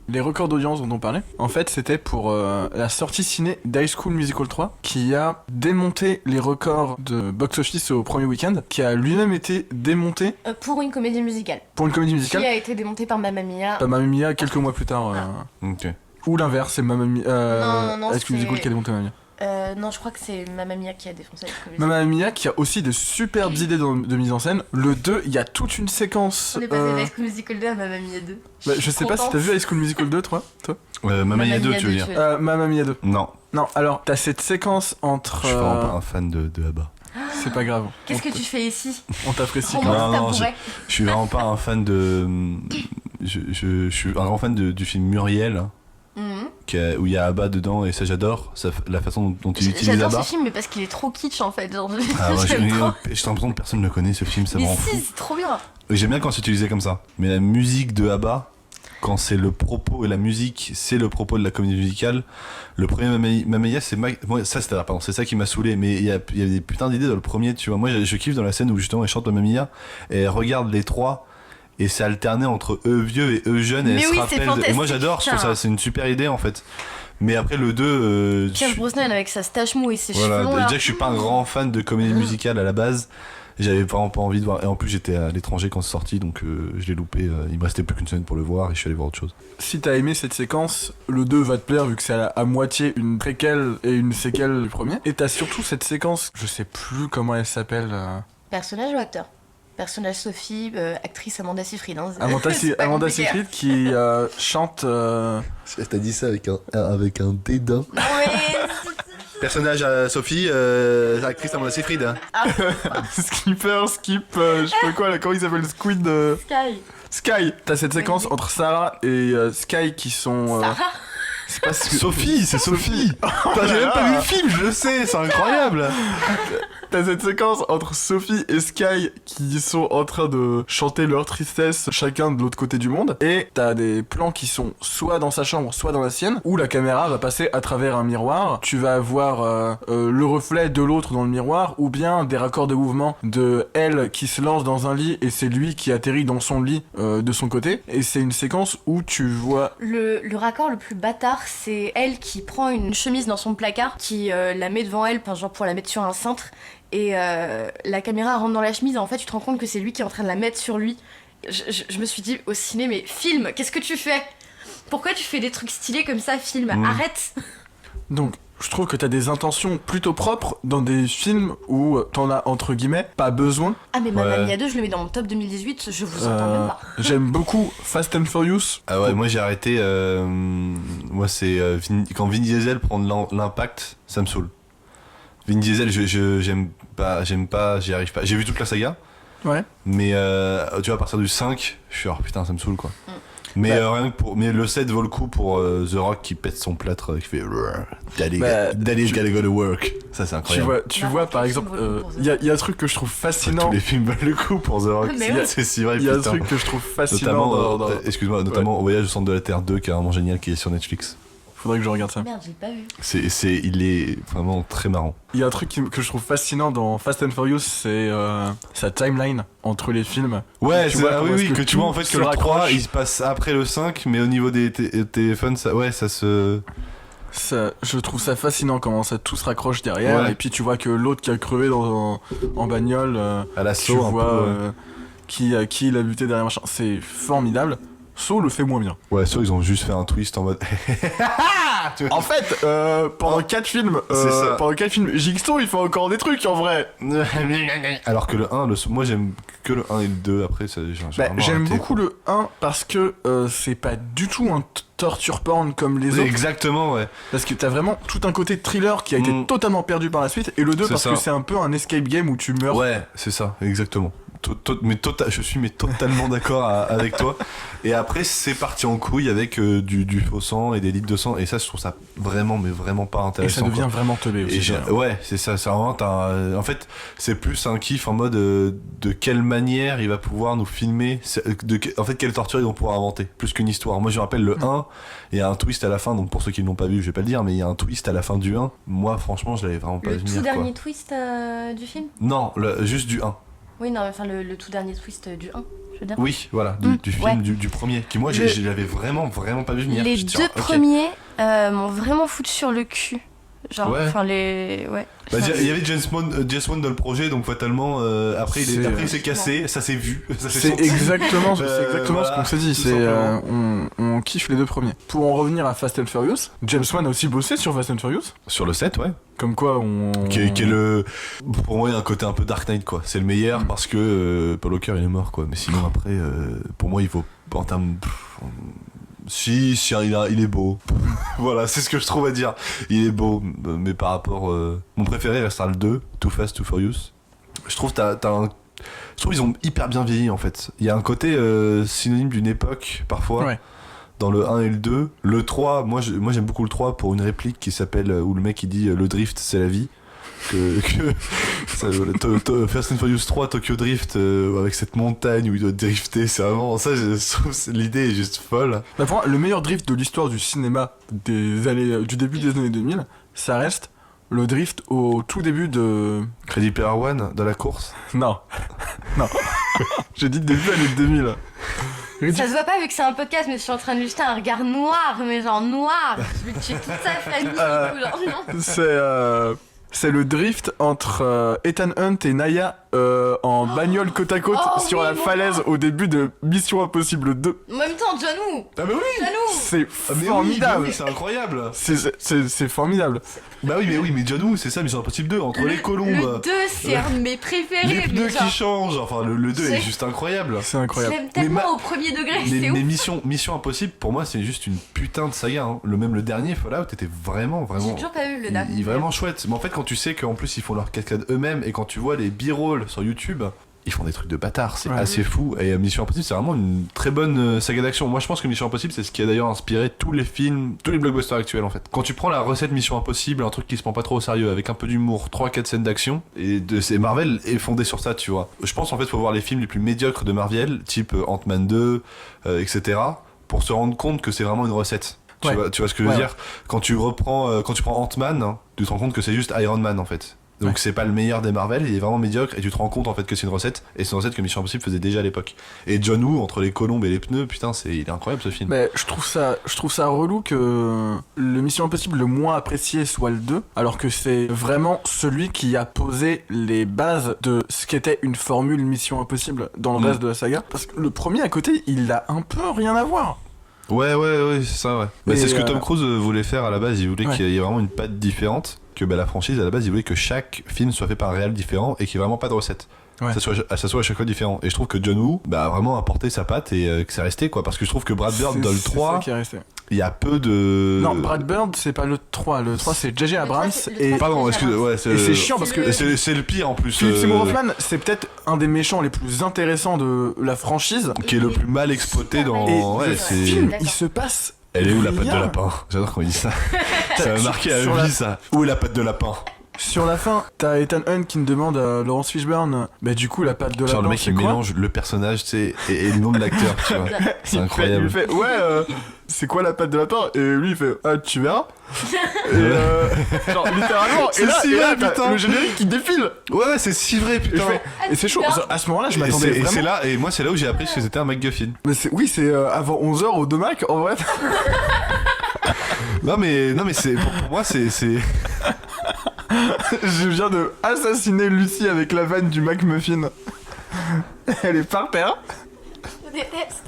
les records d'audience dont on parlait. En fait, c'était pour la sortie ciné d'High School Musical 3, qui a démonté les records de box-office au premier week-end, qui a lui-même été démonté Pour une comédie musicale. pour une comédie musicale. Qui a été démontée par Mamma Mia. Pas Mamma Mia quelques mois plus tard. Ok. Ou l'inverse, c'est Mamma Mia. Non, High School Musical c'est- qui a démonté Mamma Mia. Non, je crois que c'est Mamma Mia qui a défoncé la comédie. Mamma Mia qui a aussi des superbes idées de mise en scène. Le 2, il y a toute une séquence. On est passé de High School Musical 2 à Mamma Mia 2. Je sais pas si t'as vu High School Musical 2, toi Mamma Mia 2, tu veux Mia dire? Mamma Mia 2. Non, Non, alors, t'as cette séquence entre. je suis vraiment pas un fan de ABBA. C'est pas grave. Qu'est-ce que tu fais ici? On t'apprécie quand Rends-moi même. Non, ce tabouret. Je suis vraiment pas un fan de. Je suis un grand fan du film Muriel, Mhm. où il y a ABBA dedans, et ça j'adore. La façon dont il utilise J'adore ABBA. ce film, mais parce qu'il est trop kitsch en fait. Genre, Ah, moi, j'aime trop. j'ai l'impression que personne ne connaît ce film, ça me Mais rend si, fou. c'est trop bien. Et j'aime bien quand c'est utilisé comme ça. Mais la musique de ABBA, quand c'est le propos et la musique, c'est le propos de la comédie musicale. Le premier Mamma Mia, moi, ça c'était pardon, c'est ça qui m'a saoulé. Mais il y a des putains d'idées dans le premier, tu vois. Moi, je kiffe dans la scène où justement elle chante Mamma Mia et elle regarde les trois. Et c'est alterné entre eux vieux et eux jeunes. Et Mais elle oui, se c'est rappelle. Et moi fantastique, j'adore, je trouve ça, c'est une super idée en fait. Mais après le 2. Pierce Brosnan avec sa stache mou et ses Voilà, cheveux longs. là. déjà que je suis pas un grand fan de comédie musicale à la base. J'avais vraiment pas envie de voir. Et en plus, j'étais à l'étranger quand c'est sorti, donc je l'ai loupé. Il me restait plus qu'une semaine pour le voir et je suis allé voir autre chose. Si t'as aimé cette séquence, le 2 va te plaire vu que c'est à moitié une préquelle et une séquelle du premier. Et t'as surtout cette séquence, je sais plus comment elle s'appelle. Personnage ou acteur? Personnage Sophie, actrice Amanda Seyfried. Hein. Amanda C'est pas Amanda compliqué. Seyfried qui chante. T'as dit ça avec un dédain. Non mais Personnage à Sophie, actrice à mon Seyfried. Skipper, Skip, je sais pas quoi là, comment il s'appelle Squid Sky. Sky. T'as cette séquence entre Sarah et Sky qui sont. Sarah. C'est pas Sophie, c'est Sophie. Putain, j'ai même pas vu le film, je le sais, c'est incroyable. T'as cette séquence entre Sophie et Sky qui sont en train de chanter leur tristesse chacun de l'autre côté du monde. Et t'as des plans qui sont soit dans sa chambre, soit dans la sienne, où la caméra va passer à travers un miroir. Tu vas voir le reflet de l'autre dans le miroir, ou bien des raccords de mouvement de elle qui se lance dans un lit et c'est lui qui atterrit dans son lit de son côté. Et c'est une séquence où tu vois... Le raccord le plus bâtard, c'est elle qui prend une chemise dans son placard, qui la met devant elle, genre pour la mettre sur un cintre. Et la caméra rentre dans la chemise et en fait tu te rends compte que c'est lui qui est en train de la mettre sur lui. Je me suis dit au ciné, mais film, qu'est-ce que tu fais? Pourquoi tu fais des trucs stylés comme ça, film? Arrête. Donc je trouve que t'as des intentions plutôt propres dans des films où t'en as entre guillemets pas besoin. Ah mais Mamma Mia 2, je le mets dans mon top 2018, je vous entends même pas. J'aime beaucoup Fast and Furious. Ah ouais, moi j'ai arrêté. Moi c'est quand Vin Diesel prend de l'impact, ça me saoule. Vin Diesel, j'aime pas, j'y arrive pas. J'ai vu toute la saga. Ouais. Mais tu vois, à partir du 5, je suis putain, ça me saoule quoi. Mais rien que mais le 7 vaut le coup pour The Rock qui pète son plâtre, qui fait Daddy's gotta go to work. Ça c'est incroyable. Tu vois par exemple, il y a un truc que je trouve fascinant. Tous les films valent le coup pour The Rock. Mais c'est si vrai. Il y a un truc que je trouve fascinant. Notamment, excuse-moi, notamment Au Voyage au centre de la Terre 2 qui est vraiment génial, qui est sur Netflix. Faudrait que je regarde ça. Merde, j'ai pas vu. Il est vraiment très marrant. Il y a un truc que je trouve fascinant dans Fast and Furious, c'est sa timeline entre les films. Ouais, Tu vois, oui, que tu vois en fait se que le 3 raccroche. il se passe après le 5, mais au niveau des téléphones, ça se. Ça, je trouve ça fascinant comment ça tout se raccroche derrière. Ouais. Et puis tu vois que l'autre qui a crevé en bagnole, À tu l'assaut, un vois peu, qui il a buté derrière machin. C'est formidable. Saw le fait moins bien. Ouais, sûr, ils ont juste fait un twist en mode. En fait, pendant 4 films, C'est ça. Jigsaw il fait encore des trucs en vrai. Alors que le 1, moi j'aime que le 1 et le 2, après ça, j'ai vraiment J'aime arrêté, beaucoup quoi. le 1 parce que c'est pas du tout un torture porn comme les autres. Exactement, ouais. Parce que t'as vraiment tout un côté thriller qui a été totalement perdu par la suite. Et le 2 C'est parce ça. que c'est un peu un escape game où tu meurs. Ouais, c'est ça, exactement. Je suis totalement d'accord avec toi. Et après, c'est parti en couille avec du faux sang et des litres de sang. Et ça, je trouve ça vraiment, mais vraiment pas Et intéressant. ça devient quoi. vraiment teubé aussi. Ouais, c'est ça. C'est vraiment, en fait, c'est plus un kiff en mode de quelle manière il va pouvoir nous filmer. En fait, quelle torture ils vont pouvoir inventer. Plus qu'une histoire. Moi, je me rappelle le 1, il y a un twist à la fin. Donc, pour ceux qui ne l'ont pas vu, je vais pas le dire, mais il y a un twist à la fin du 1. Moi, franchement, je l'avais vraiment pas Le vu tout venir. dernier Quoi. twist du film? Non, juste du 1. Oui, non, enfin le tout dernier twist du 1, je veux dire. Oui, voilà, du film, ouais. du premier, qui moi je l'avais vraiment pas vu venir. Les Je dis, deux ok. premiers m'ont vraiment foutu sur le cul. Genre, Ouais. enfin les. Ouais. Bah, il y avait James Bond dans le projet, donc fatalement, après il s'est cassé, ça s'est vu. Ça s'est C'est senti. exactement, Voilà, ce qu'on s'est dit. tout C'est simplement. on kiffe les deux premiers. Pour en revenir à Fast and Furious, James Wan a aussi bossé sur Fast and Furious. Sur le 7, ouais. Comme quoi on. Qui est le. Pour moi, il y a un côté un peu Dark Knight, quoi. C'est le meilleur parce que Paul Walker il est mort, quoi. Mais sinon, après, pour moi, il vaut. En termes. Si, il est beau. Voilà, c'est ce que je trouve à dire. Il est beau, mais par rapport. Mon préféré restera le 2, Too Fast, Too Furious. Je trouve je trouve qu'ils ont hyper bien vieilli en fait. Il y a un côté synonyme d'une époque parfois. Ouais. Dans le 1 et le 2. Le 3, moi j'aime beaucoup le 3 pour une réplique qui s'appelle. Où le mec il dit le drift c'est la vie. Fast and Furious 3 Tokyo Drift avec cette montagne où il doit drifter, c'est vraiment ça, je trouve l'idée est juste folle. Bah, pour moi, le meilleur drift de l'histoire du cinéma du début des années 2000, ça reste le drift au tout début de. Ready Player One dans la course. Non. Non. J'ai dit début années 2000. Ça se voit pas vu que c'est un podcast, mais je suis en train de lui jeter un regard noir, mais genre noir. Je vais tuer toute sa famille. Genre, non. C'est le drift entre Ethan Hunt et Naya en bagnole côte à côte Oh, sur oui, la mon falaise au début de Mission Impossible 2. En même temps, John Woo. Ah bah oui. John Woo. C'est Ah, mais formidable. oui, c'est incroyable. C'est formidable. Bah oui, mais John Woo, c'est ça, Mission Impossible 2, entre les Le colombes, 2, c'est un de mes préférés. les pneus mais genre, qui changent, enfin le 2 est C'est- juste incroyable. C'est je incroyable. l'aime tellement ma- au premier degré, Mais, c'est mais ouf. Mission Impossible, pour moi, c'est juste une putain de saga. Hein. Même le dernier Fallout était vraiment, J'ai vraiment, toujours pas eu le dernier. il est vraiment chouette. Mais en fait, quand tu sais qu'en plus ils font leur cascade eux-mêmes et quand tu vois les b-rolls sur YouTube, ils font des trucs de bâtards, c'est Ouais. assez fou. Et Mission Impossible, c'est vraiment une très bonne saga d'action. Moi, je pense que Mission Impossible, c'est ce qui a d'ailleurs inspiré tous les films, tous les blockbusters actuels en fait. Quand tu prends la recette Mission Impossible, un truc qui se prend pas trop au sérieux, avec un peu d'humour, 3-4 scènes d'action, et c'est Marvel est fondé sur ça, tu vois. Je pense en fait, faut voir les films les plus médiocres de Marvel, type Ant-Man 2, etc., pour se rendre compte que c'est vraiment une recette. Ouais. Tu vois ce que je veux Ouais, dire? Quand tu prends Ant-Man, hein, tu te rends compte que c'est juste Iron Man en fait. Donc Ouais. c'est pas le meilleur des Marvel, il est vraiment médiocre et tu te rends compte en fait que c'est une recette et c'est une recette que Mission Impossible faisait déjà à l'époque. Et John Woo entre les colombes et les pneus, putain, il est incroyable ce film. Mais je trouve ça relou que le Mission Impossible le moins apprécié soit le 2, alors que c'est vraiment celui qui a posé les bases de ce qu'était une formule Mission Impossible dans le reste de la saga. Parce que le premier à côté, il a un peu rien à voir. Ouais, c'est ça, ouais. Bah, Et, c'est ce que Tom Cruise voulait faire à la base, il voulait Ouais. qu'il y ait vraiment une patte différente, que la franchise à la base, il voulait que chaque film soit fait par un réal différent et qu'il n'y ait vraiment pas de recette. Ouais. Ça soit à chaque fois différent. Et je trouve que John Woo a vraiment apporté sa patte et que c'est resté quoi. Parce que je trouve que Brad Bird dans le C'est 3, ça qui est resté. il y a peu de. Non, Brad Bird, c'est pas le 3. Le 3, c'est J.J. Abrams. c'est- le Et, 3, Pardon, excuse, ouais, et c'est chiant parce que C'est le pire en plus. Philip Seymour Hoffman, c'est peut-être un des méchants les plus intéressants de la franchise. Qui est le plus mal exploité dans. Et Ouais, le c'est. film, D'accord. il se passe. Elle est où la patte de rien. lapin? J'adore quand il dit ça. Ça m'a marqué à Sur la la- vie ça. Où est la patte de lapin? Sur la fin, t'as Ethan Hunt qui me demande à Laurence Fishburne, bah du coup la patte de Genre lapin le mec c'est il quoi? mélange le personnage tu sais et le nom de l'acteur tu vois. C'est Il incroyable. fait ouais, c'est quoi la patte de lapin? Et lui il fait ah tu verras. Et genre littéralement. C'est Et là, si et là, vrai, t'as putain. le générique qui défile. Ouais c'est si vrai Et, je putain. fais- et c'est chaud. À ce moment-là, je Et m'attendais c'est vraiment. là et moi c'est là où j'ai appris que c'était un MacGuffin. Mais oui, c'est avant 11h au 2 Mac en vrai. Non mais c'est pour moi c'est Je viens de assassiner Lucie avec la vanne du McMuffin. Elle est par terre. Je déteste.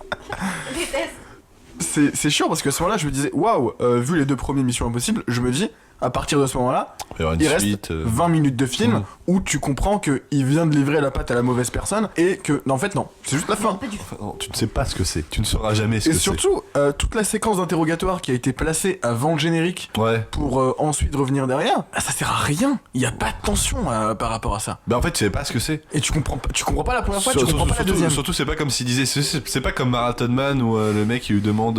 Je déteste. C'est chiant parce que à ce moment-là, je me disais, waouh, vu les 2 premiers Missions Impossibles, je me dis, à partir de ce moment-là, il va y avoir une il reste suite. 20 minutes de film Mm. où tu comprends qu'il vient de livrer la patte à la mauvaise personne et que, non, en fait, non, c'est juste la fin. Pas du tout. Enfin, non, tu ne sais pas ce que c'est. Tu ne sauras jamais ce Et que c'est. surtout, toute la séquence d'interrogatoire qui a été placée avant le générique Ouais. pour ensuite revenir derrière, bah, ça sert à rien. Il n'y a pas de tension par rapport à ça. Bah en fait tu sais pas ce que c'est. Et tu comprends pas la première fois, tu comprends pas la deuxième. Surtout c'est pas comme s'il disait c'est pas comme Marathon Man où le mec il lui demande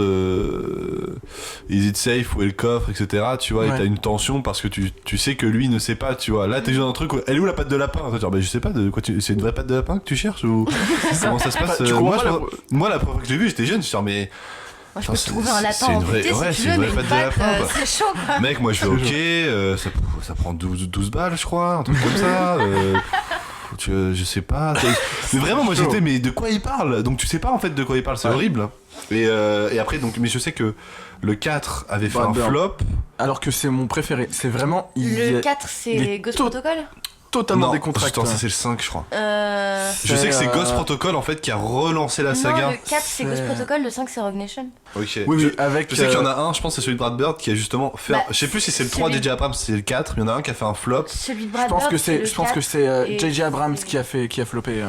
is it safe où est le coffre etc tu vois et Ouais. t'as une tension parce que tu sais que lui ne sait pas tu vois là t'es dans un truc où, elle est où la patte de lapin toi, tu dis, bah, je sais pas de quoi c'est une vraie patte de lapin que tu cherches ou comment ça se passe Tu comprends moi, pas moi la première fois que je l'ai vu j'étais jeune je suis genre mais Moi, je Putain, peux te trouver un c'est lapin une en vraie- VT ouais, si c'est tu veux, une mais vraie une patte de patte, lapin, quoi. c'est chaud quoi. mec moi je fais ok ça prend 12 balles je crois un truc comme ça je sais pas mais vraiment moi j'étais mais de quoi il parle donc tu sais pas en fait de quoi il parle c'est Ouais. horrible et après donc mais je sais que le 4 avait fait Brad un Bird. flop Alors que c'est mon préféré. C'est vraiment. Il Le est 4, il c'est est Ghost tout- Protocol totalement non décontracté. attends, ça c'est le 5 je crois je C'est, sais que c'est Ghost Protocol en fait qui a relancé la saga Non, le 4, c'est Ghost C'est- Protocol, le 5, c'est Rogue Nation. ok Oui, je, oui, avec. je sais qu'il y en a un je pense que c'est celui de Brad Bird qui a justement fait Bah, je sais plus si c'est le 3 celui- DJ Abrams c'est le 4 il y en a un qui a fait un flop Celui de Je Brad pense Bird, que c'est, le je pense 4, que c'est et J.J. Abrams c'est- qui a floppé.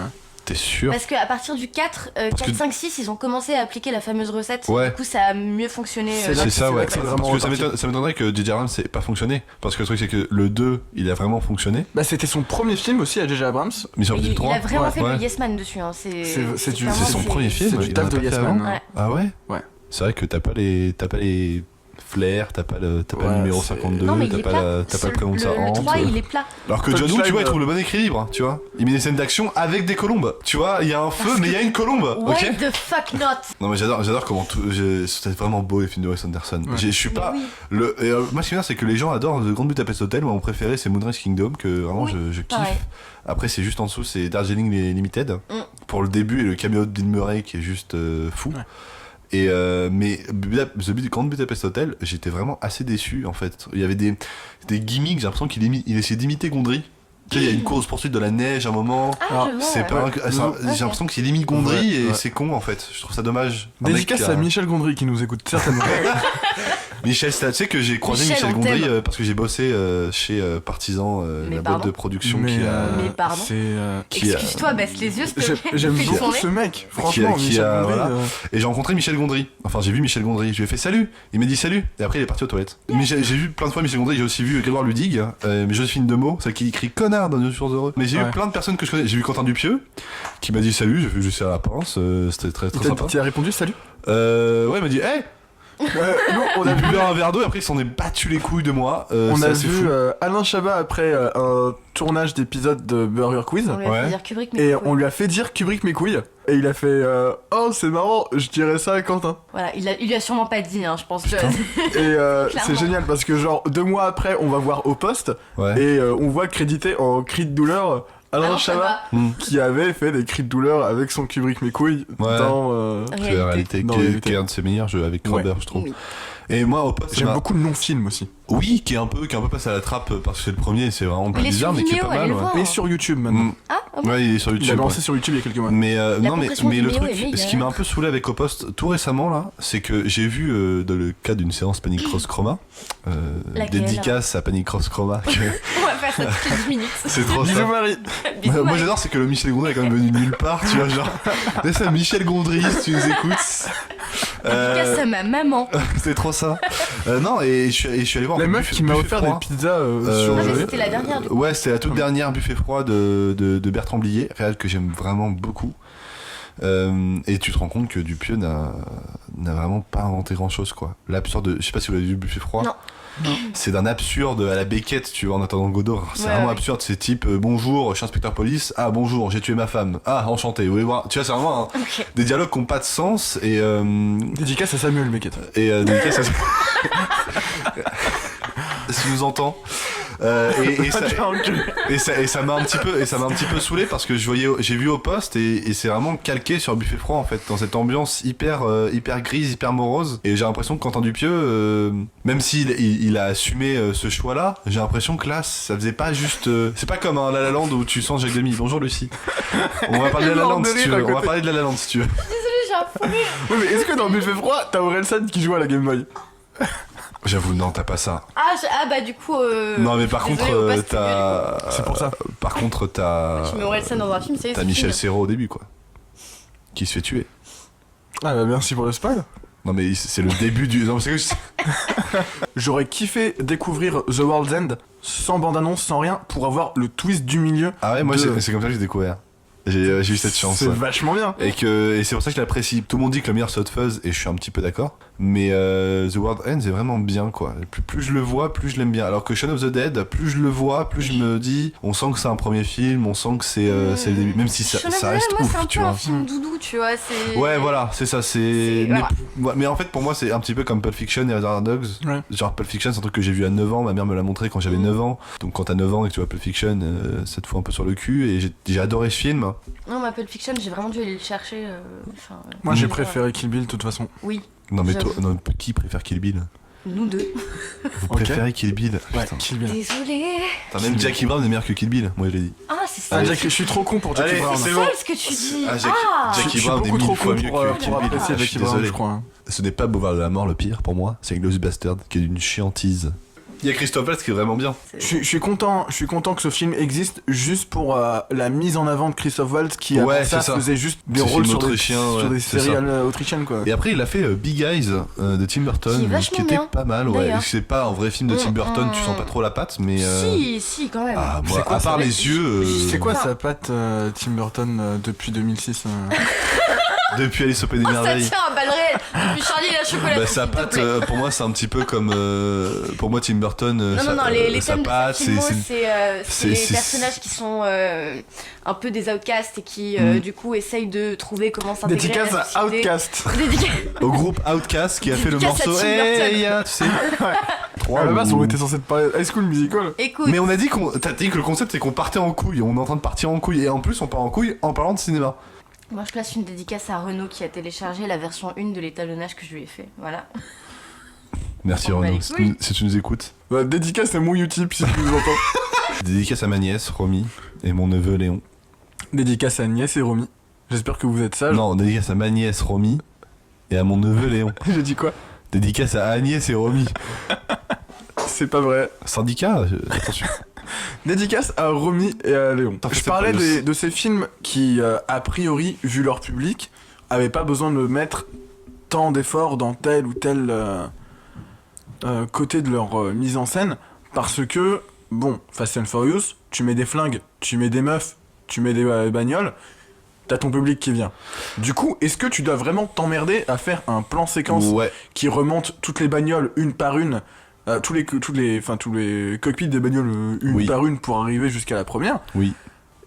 t'es sûr Parce qu'à partir du 4, 4, que- 5, 6, ils ont commencé à appliquer la fameuse recette. Ouais. Du coup, ça a mieux fonctionné. C'est là C'est ça, ouais. que c'est Parce vraiment que ça reparti. ça m'étonnerait que J.J. Abrams n'ait pas fonctionné. Parce que le truc, c'est que le 2, il a vraiment fonctionné. Bah, c'était son premier film aussi à J.J. Abrams. Mission Il, Impossible 3. il a vraiment Ouais, fait ouais. le Yes Man dessus. Hein. C'est du- clairement, C'est son premier film. c'est du il taf en a de pas Yes fait Man. avant. Ouais. Ah ouais Ouais. C'est vrai que t'as pas les flairs, t'as pas le Ouais, numéro c'est- 52, Non, mais il t'as est pas plat. le prénom de sa Le hante. 3, il est plat. Alors que John Woo, Punchline, tu vois, il trouve le bon équilibre, tu vois. Il met des scènes d'action avec des colombes. Tu vois, il y a un feu, mais il y a une colombe. Why Ok. the fuck not? Non mais j'adore comment tout. C'était vraiment beau les films de Wes Anderson. Ouais. Je suis Mais pas. oui. Moi ce qui est bien c'est que les gens adorent The Grand Budapest Hotel. Moi mon préféré c'est Moonrise Kingdom que vraiment Oui, je kiffe. pareil. Après c'est juste en dessous c'est Darjeeling Limited Mm. pour le début et le cameo de Bill Murray qui est juste fou. Ouais. Et mais The Grand Budapest Hotel j'étais vraiment assez déçu en fait. Il y avait des gimmicks j'ai l'impression qu'il essayait d'imiter Gondry. Tu sais, il y a une course poursuite de la neige à un moment. Ah, je vois. C'est pas ouais. j'ai l'impression que c'est limite Gondry Ouais, et ouais. c'est con en fait. Je trouve ça dommage. Un mec Dédicace qui a- à Michel Gondry qui nous écoute certainement. Michel, tu sais que j'ai croisé Michel, Michel on Gondry t'aime. parce que j'ai bossé chez Partisan, Mais la boîte pardon de production Mais, qui a. Mais pardon. c'est qui a- Excuse-toi, baisse les yeux, s'il te plaît. J'aime Fais beaucoup tourner. ce mec, franchement, qui Michel a- Gondry. voilà. Et j'ai rencontré Michel Gondry. Enfin, j'ai vu Michel Gondry. Je lui ai fait salut. Il m'a dit salut. Et après, il est parti aux toilettes. J'ai vu plein de fois Michel Gondry. J'ai aussi vu Grégoire Ludig, mais Joséphine Demeaux, celle qui écrit connard dans Nos jours heureux. Mais j'ai eu Ouais. plein de personnes que je connais. J'ai vu Quentin Dupieux qui m'a dit salut. J'ai fait juste à la pince. C'était très très sympa. Tu as répondu salut. Ouais, il m'a dit hey. Nous, on a On a vu, bu un verre d'eau et après ils s'en est battu les couilles de moi. on c'est a assez vu fou. Alain Chabat après un tournage d'épisode de Burger Quiz. On lui a Ouais. fait dire Kubrick, mais Et pourquoi on lui a fait dire Kubrick mes couilles. Et il a fait oh, c'est marrant, je dirais ça à Quentin. Voilà, il lui a sûrement pas dit, hein, je pense que. Putain. Et Clairement. c'est génial parce que, genre, 2 mois après, on va voir au poste Ouais. et on voit crédité en cri de douleur Alain Alors, Chabat Hmm. qui avait fait des cris de douleur avec son Kubrick mes couilles Ouais. dans. C'est la réalité, Dans qui réalité. est un de ses meilleurs jeux avec Ouais. Robert, je trouve. Oui. Et moi, au poste, J'aime bah, beaucoup le non-film aussi. oui, qui est un peu passé à la trappe parce que c'est le premier, c'est vraiment Il plus est bizarre, sur mais qui est Vimeo, pas mal. allez le Ouais. voir. Et sur YouTube maintenant. Mm. Ah, bon. Ouais, il est sur Il a YouTube. lancé ouais. sur YouTube il y a quelques mois. Mais La non, mais compression le Vimeo truc, est meilleure. ce qui m'a un peu saoulé avec Au Poste tout récemment là, c'est que j'ai vu dans le cas d'une séance Panic Cross Chroma, Laquelle dédicace à Panic Cross Chroma. que- On va faire ça toutes les 10 minutes. c'est trop Bisous ça. Marie. Bisous, Moi Marie. j'adore, c'est que le Michel Gondry est quand même venu de nulle part, tu vois, genre. Là, c'est Michel Gondry, si tu nous écoutes. Dédicace à ma maman. C'est trop ça. Non, et je suis allé voir La un meuf buffet- qui m'a buffet offert froid. des pizzas sur Non, mais le- c'était la dernière du coup. Ouais, c'était la toute dernière buffet froid de Bertrand Blier, réal que j'aime vraiment beaucoup. Et tu te rends compte que Dupieux n'a vraiment pas inventé grand chose, quoi. L'absurde, je sais pas si vous avez vu buffet froid. Non. C'est d'un absurde à la Beckett, tu vois, en attendant Godot. C'est Ouais, vraiment ouais. absurde, c'est type bonjour, je suis inspecteur police. Ah bonjour, j'ai tué ma femme. Ah enchanté, vous voulez voir. Tu vois, c'est vraiment Ok. des dialogues qui n'ont pas de sens et. Dédicace à Samuel Beckett. Dédicace à- si nous entend. Et ça m'a un petit peu saoulé parce que j'ai vu Au Poste et c'est vraiment calqué sur Buffet Froid en fait, dans cette ambiance hyper grise, hyper morose. Et j'ai l'impression que Quentin Dupieux, même s'il il a assumé ce choix-là, j'ai l'impression que là ça faisait pas juste. C'est pas comme un La La Land où tu sens Jacques Demy. Bonjour Lucie. On va parler de La La Land si tu veux. On va parler de La La Land si tu veux. J'ai un fou rire. Oui, mais est-ce que dans Buffet Froid, t'as Orelsan qui joue à la Game Boy? J'avoue, non, t'as pas ça. Ah, bah du coup. Non, mais par contre, désolée, Au Poste, c'est mieux, du t'as. C'est pour ça. Par contre, t'as. coup. Tu mets Orelsan dans un film, c'est T'as c'est Michel fini. Serrault au début, quoi. Qui se fait tuer. Ah bah merci pour le spoil. Non, mais c'est le début du. Non, mais c'est que J'aurais kiffé découvrir The World's End sans bande-annonce, sans rien, pour avoir le twist du milieu. Ah ouais, moi, de- c'est comme ça que j'ai découvert. J'ai eu cette chance. C'est Ouais. vachement bien. Et c'est pour ça que je l'apprécie. Tout le monde dit que le meilleur c'est Hot Fuzz et je suis un petit peu d'accord. Mais The World Ends est vraiment bien, quoi. Plus je le vois, plus je l'aime bien. Alors que Shaun of the Dead, plus je le vois, plus je me dis, on sent que c'est un premier film, on sent que c'est le début. Même si ça Shaun of the ça Dead, reste moi, ouf, c'est un tu peu vois. un film doudou, tu vois. C'est. Ouais, voilà, c'est ça. C'est- Mais, voilà. mais en fait, pour moi, c'est un petit peu comme Pulp Fiction et Reservoir Dogs. Ouais. Genre, Pulp Fiction, c'est un truc que j'ai vu à 9 ans. Ma mère me l'a montré quand j'avais 9 ans. Donc, quand t'as 9 ans et que tu vois Pulp Fiction, ça te fout un peu sur le cul. Et j'ai adoré ce film. Non, ma Pulp Fiction, j'ai vraiment dû aller le chercher. Enfin, Moi j'ai voilà. préféré Kill Bill de toute façon. Oui, Non, mais toi, J'avoue. non, qui préfère Kill Bill? nous deux. Vous Ok. préférez Kill Bill? Ouais, Putain. Kill Bill. Désolée. Putain, même Jackie Brown est meilleur que Kill Bill, moi je l'ai dit. Ah, c'est ça. Ah Jack, je suis trop con pour Jackie Allez, Brown. c'est C'est bon. ça ce que tu dis. Ah, Ah, Je Jackie suis Brown est beaucoup trop mille fois con mieux pour, que pour Kill Bill. apprécier Ah, je Jackie suis Brown, désolé. je crois. hein. Ce n'est pas Boulevard de la Mort le pire pour moi, c'est Glorious Bastard qui est d'une chiantise. Il y a Christophe Waltz qui est vraiment bien. Je suis content que ce film existe juste pour la mise en avant de Christophe Waltz qui Ouais, avant ça c'est ça. faisait juste des Ce rôles film sur des, autrichien, sur ouais, des c'est séries ça. autrichiennes quoi. Et après, il a fait Big Eyes de Tim Burton, Qui est vachement était bien, pas mal. Ouais, d'ailleurs. c'est pas un vrai film de Tim Burton, tu sens pas trop la patte, mais. Si, quand même. Ah, moi, C'est quoi, à part ça les yeux. C'est quoi Non. sa patte Tim Burton depuis 2006 Depuis Alice au Pays des Oh, ça Merveilles. tient à balles réelles. Depuis Charlie et la chocolaterie. Bah, sa s'il te patte, plaît. pour moi, c'est un petit peu comme. Pour moi, Tim Burton. Non, non, les sa thèmes de patte, ce film, c'est les c'est- personnages qui sont un peu des outcasts et qui, du coup, essayent de trouver comment s'intégrer Dédicace à la à société. Outcast. Dédicace. Au groupe Outcast qui a fait le Dédicace à morceau Tim Burton. Hey ya, tu sais. À la base ou- on était censé te parler de High School Musical. Écoute, Mais on a dit t'as dit que le concept c'est qu'on partait en couille, on est en train de partir en couille et en plus on part en couille en parlant de cinéma. moi je place une dédicace à Renaud qui a téléchargé la version 1 de l'étalonnage que je lui ai fait. Voilà. Merci Oh, bah, Renaud, les couilles. si tu nous écoutes. Bah, dédicace à mon Utip si tu nous entends. Dédicace à ma nièce, Romy, et mon neveu Léon. Dédicace à Agnès et Romy. J'espère que vous êtes sages. Non, dédicace à ma nièce, Romy, et à mon neveu Léon. J'ai dit quoi? Dédicace à Agnès et Romy. C'est pas vrai. Syndicat, attention. Dédicace à Romy et à Léon. Attends, Je c'est parlais pas de ces films qui, a priori, vu leur public, avaient pas besoin de mettre tant d'efforts dans tel ou tel côté de leur mise en scène, parce que, bon, Fast and Furious, tu mets des flingues, tu mets des meufs, tu mets des bagnoles, t'as ton public qui vient. Du coup, est-ce que tu dois vraiment t'emmerder à faire un plan séquence Ouais. qui remonte toutes les bagnoles une par une, tous les cockpits des bagnoles une Oui. par une pour arriver jusqu'à la première? Oui.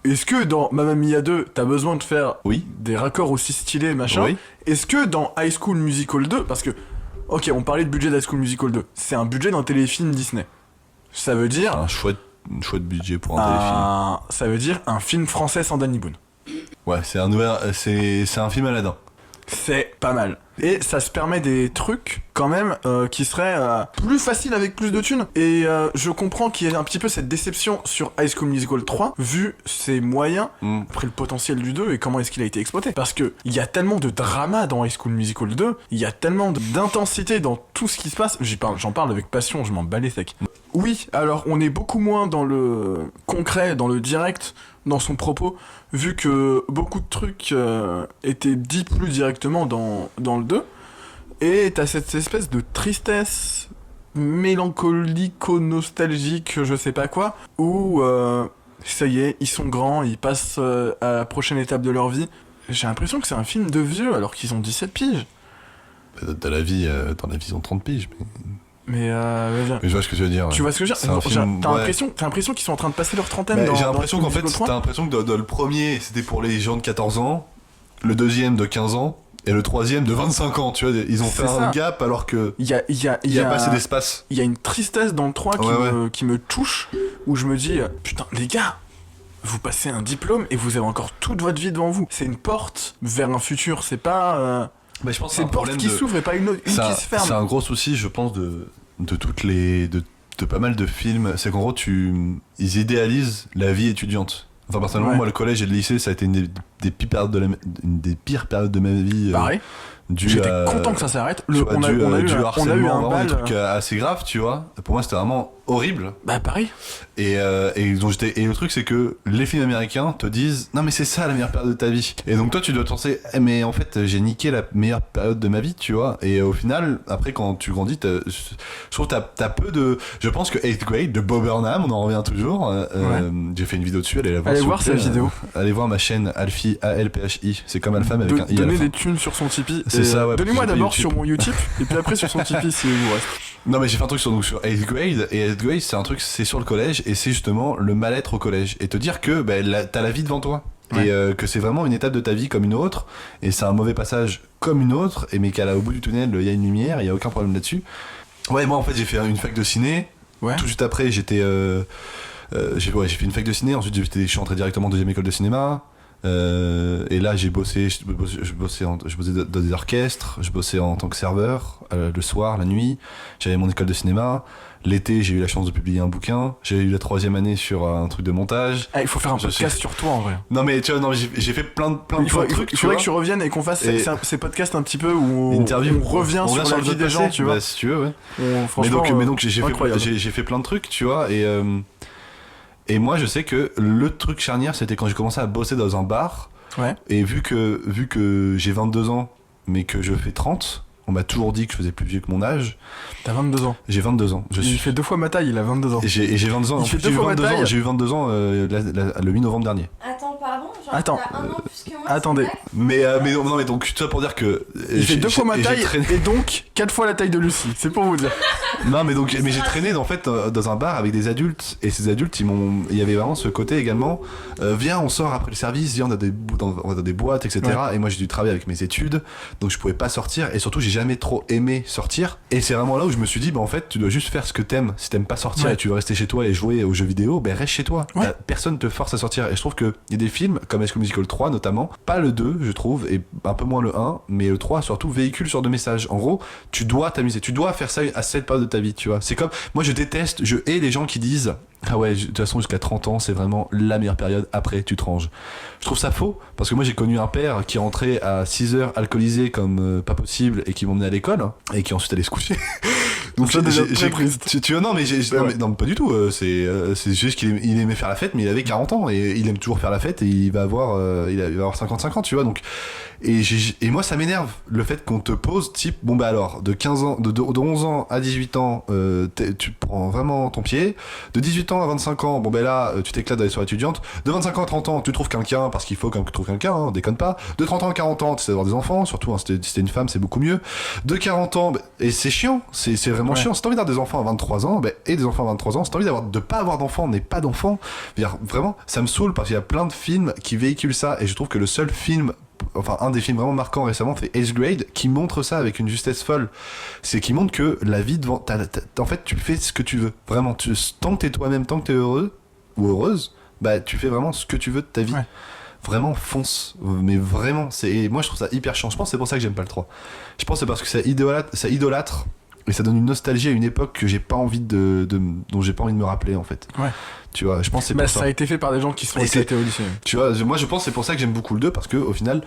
Est-ce que dans Mamma Mia 2, t'as besoin de faire Oui. des raccords aussi stylés, machin? Oui. Est-ce que dans High School Musical 2, parce que, ok, on parlait de budget d'High School Musical 2, c'est un budget d'un téléfilm Disney. Ça veut dire... Un chouette budget pour un téléfilm. Ça veut dire un film français sans Danny Boone. Ouais, c'est un film Aladdin. C'est pas mal. Et ça se permet des trucs, quand même, qui seraient plus faciles avec plus de thunes. Et je comprends qu'il y ait un petit peu cette déception sur High School Musical 3, vu ses moyens, après le potentiel du 2 et comment est-ce qu'il a été exploité. Parce que il y a tellement de drama dans High School Musical 2, il y a tellement d'intensité dans tout ce qui se passe. J'en parle avec passion, je m'en bats les steaks. Oui, alors on est beaucoup moins dans le concret, dans le direct, dans son propos, vu que beaucoup de trucs étaient dits plus directement dans le 2. Et t'as cette espèce de tristesse mélancolico-nostalgique, je sais pas quoi, où ça y est, ils sont grands, ils passent à la prochaine étape de leur vie. J'ai l'impression que c'est un film de vieux alors qu'ils ont 17 piges. Dans la vie, ils ont 30 piges. Mais Mais je vois ce que tu veux dire. tu vois ce que je veux C'est un dire? film, T'as ouais. l'impression qu'ils sont en train de passer leur trentaine Mais dans j'ai l'impression dans qu'en fait, Musical 3. t'as l'impression que dans le premier, c'était pour les gens de 14 ans, le deuxième de 15 ans, et le troisième de 25 ans, tu vois. Ils ont fait C'est un ça. gap alors que Il y a pas assez d'espace. Il y a une tristesse dans le 3 qui me touche, où je me dis, putain, les gars, vous passez un diplôme et vous avez encore toute votre vie devant vous. C'est une porte vers un futur, c'est pas... Bah, je pense c'est une porte qui s'ouvre et pas une qui se C'est ferme. un gros souci, je pense, de pas mal de films. C'est qu'en gros, ils idéalisent la vie étudiante. Enfin, personnellement, Ouais. moi, le collège et le lycée, ça a été une des pires périodes de ma vie. Pareil, j'étais content que ça s'arrête. Tu vois, On a eu harcèlement, un vraiment bal... des trucs assez graves, tu vois. Pour moi, c'était vraiment horrible. Bah pareil. Et le truc, c'est que les films américains te disent non, mais c'est ça la meilleure période de ta vie. Et donc, toi, tu dois penser, mais en fait, j'ai niqué la meilleure période de ma vie, tu vois. Et au final, après, quand tu grandis, je trouve que t'as peu de. Je pense que 8th Grade de Bob Burnham, on en revient toujours. J'ai fait une vidéo dessus, allez la voir. Allez s'il vous voir sa plaît. vidéo. Allez voir ma chaîne Alfie, Alphi. C'est comme Alpha, mais avec un I. à la Donner fin. des thunes sur son Tipeee. C'est ça, ouais, Donnez-moi parce que j'ai d'abord pas sur mon Utip, et puis après sur son Tipeee si vous reste. Non, mais j'ai fait un truc sur 8th Grade, et 8th Grade, c'est un truc, c'est sur le collège, et c'est justement le mal-être au collège. Et te dire que t'as la vie devant toi. Ouais. Et que c'est vraiment une étape de ta vie comme une autre, et c'est un mauvais passage comme une autre, et mais qu'au bout du tunnel, il y a une lumière, il y a aucun problème là-dessus. Ouais, moi en fait, j'ai fait une fac de ciné. Ouais. Tout de suite après, j'ai fait une fac de ciné, ensuite je suis entré directement en deuxième école de cinéma. Et là j'ai bossé dans des orchestres, je bossais en tant que serveur le soir, la nuit, j'avais mon école de cinéma. L'été j'ai eu la chance de publier un bouquin, j'ai eu la 3e année sur un truc de montage. Ah, il faut faire un Je podcast sur toi en vrai. Non mais tu vois, non, j'ai fait plein de Il faudrait trucs. que tu reviennes et qu'on fasse ces podcasts un petit peu où Interview, on revient sur la vie des gens, tu vois. Bah, si tu veux, ouais. Franchement, Mais donc j'ai incroyable. fait plein de trucs, tu vois, et moi je sais que le truc charnière c'était quand j'ai commencé à bosser dans un bar. Ouais. Et vu que j'ai 22 ans mais que je fais 30, on m'a toujours dit que je faisais plus vieux que mon âge. T'as 22 ans. J'ai 22 ans. Il fait 2 fois ma taille, il a 22 ans. Et j'ai 22 ans. Il fait 2 fois ma taille. J'ai eu 22 ans le 8 novembre dernier. Attends, pardon, Attends. t'as un an plus que moi. Attendez. Mais donc tout ça pour dire que Il fait 2 fois ma taille traîné... et donc 4 fois la taille de Lucie. C'est pour vous dire. Non mais j'ai traîné en fait dans un bar avec des adultes, et ces adultes il y avait vraiment ce côté également viens on sort après le service, viens on va dans des boîtes, etc. Ouais. Et moi j'ai dû travailler avec mes études, donc je pouvais pas sortir, et surtout j'ai jamais trop aimé sortir, et c'est vraiment là où je me suis dit en fait tu dois juste faire ce que t'aimes. Si t'aimes pas sortir et tu veux rester chez toi et jouer aux jeux vidéo, reste chez toi. Ouais. Personne te force à sortir, et je trouve que il y a des des films, comme High School Musical 3 notamment, pas le 2 je trouve, et un peu moins le 1, mais le 3 surtout véhicule sur de messages. En gros, tu dois t'amuser, tu dois faire ça à cette période de ta vie, tu vois. C'est comme, moi je hais les gens qui disent ah ouais, de toute façon jusqu'à 30 ans c'est vraiment la meilleure période, après tu te ranges. Je trouve ça faux, parce que moi j'ai connu un père qui rentrait à 6h alcoolisé comme pas possible et qui m'emmenait à l'école, hein, et qui ensuite allait se coucher. Donc ça, déjà, j'ai tu vois, non mais non, mais pas du tout, c'est juste qu'il aimait faire la fête, mais il avait 40 ans et il aime toujours faire la fête, et il va avoir 55 ans, tu vois. Donc et moi ça m'énerve le fait qu'on te pose type bon bah alors de 15 ans de 11 ans à 18 ans tu prends vraiment ton pied, de 18 ans à 25 ans bon ben là tu t'éclates dans les soirées étudiantes, de 25 ans à 30 ans tu trouves quelqu'un parce qu'il faut quand même que tu trouves quelqu'un, hein, déconne pas, de 30 ans à 40 ans tu essaies d'avoir des enfants, surtout hein, si t'es une femme c'est beaucoup mieux, de 40 ans et c'est chiant, c'est vraiment chiant. Si t'as envie d'avoir des enfants à 23 ans et des enfants à 23 ans, si t'as envie de pas avoir d'enfants, n'aie pas d'enfants. Vraiment ça me saoule, parce qu'il y a plein de films qui véhiculent ça, et je trouve que le seul film, enfin un des films vraiment marquants récemment, c'est 8th Grade, qui montre ça avec une justesse folle. C'est qui montre que la vie devant en fait tu fais ce que tu veux, vraiment tant que t'es toi-même, tant que t'es heureux ou heureuse, bah tu fais vraiment ce que tu veux de ta vie. Vraiment fonce, mais vraiment moi je trouve ça hyper chiant. Je pense que c'est pour ça que j'aime pas le 3. Je pense que c'est parce que ça idolâtre et ça donne une nostalgie à une époque que j'ai pas envie dont j'ai pas envie de me rappeler en fait. Tu vois, je pense que c'est pour ça. Ça a été fait par des gens qui sont éclatés au lycée. Tu vois, moi je pense que c'est pour ça que j'aime beaucoup le 2, parce que au final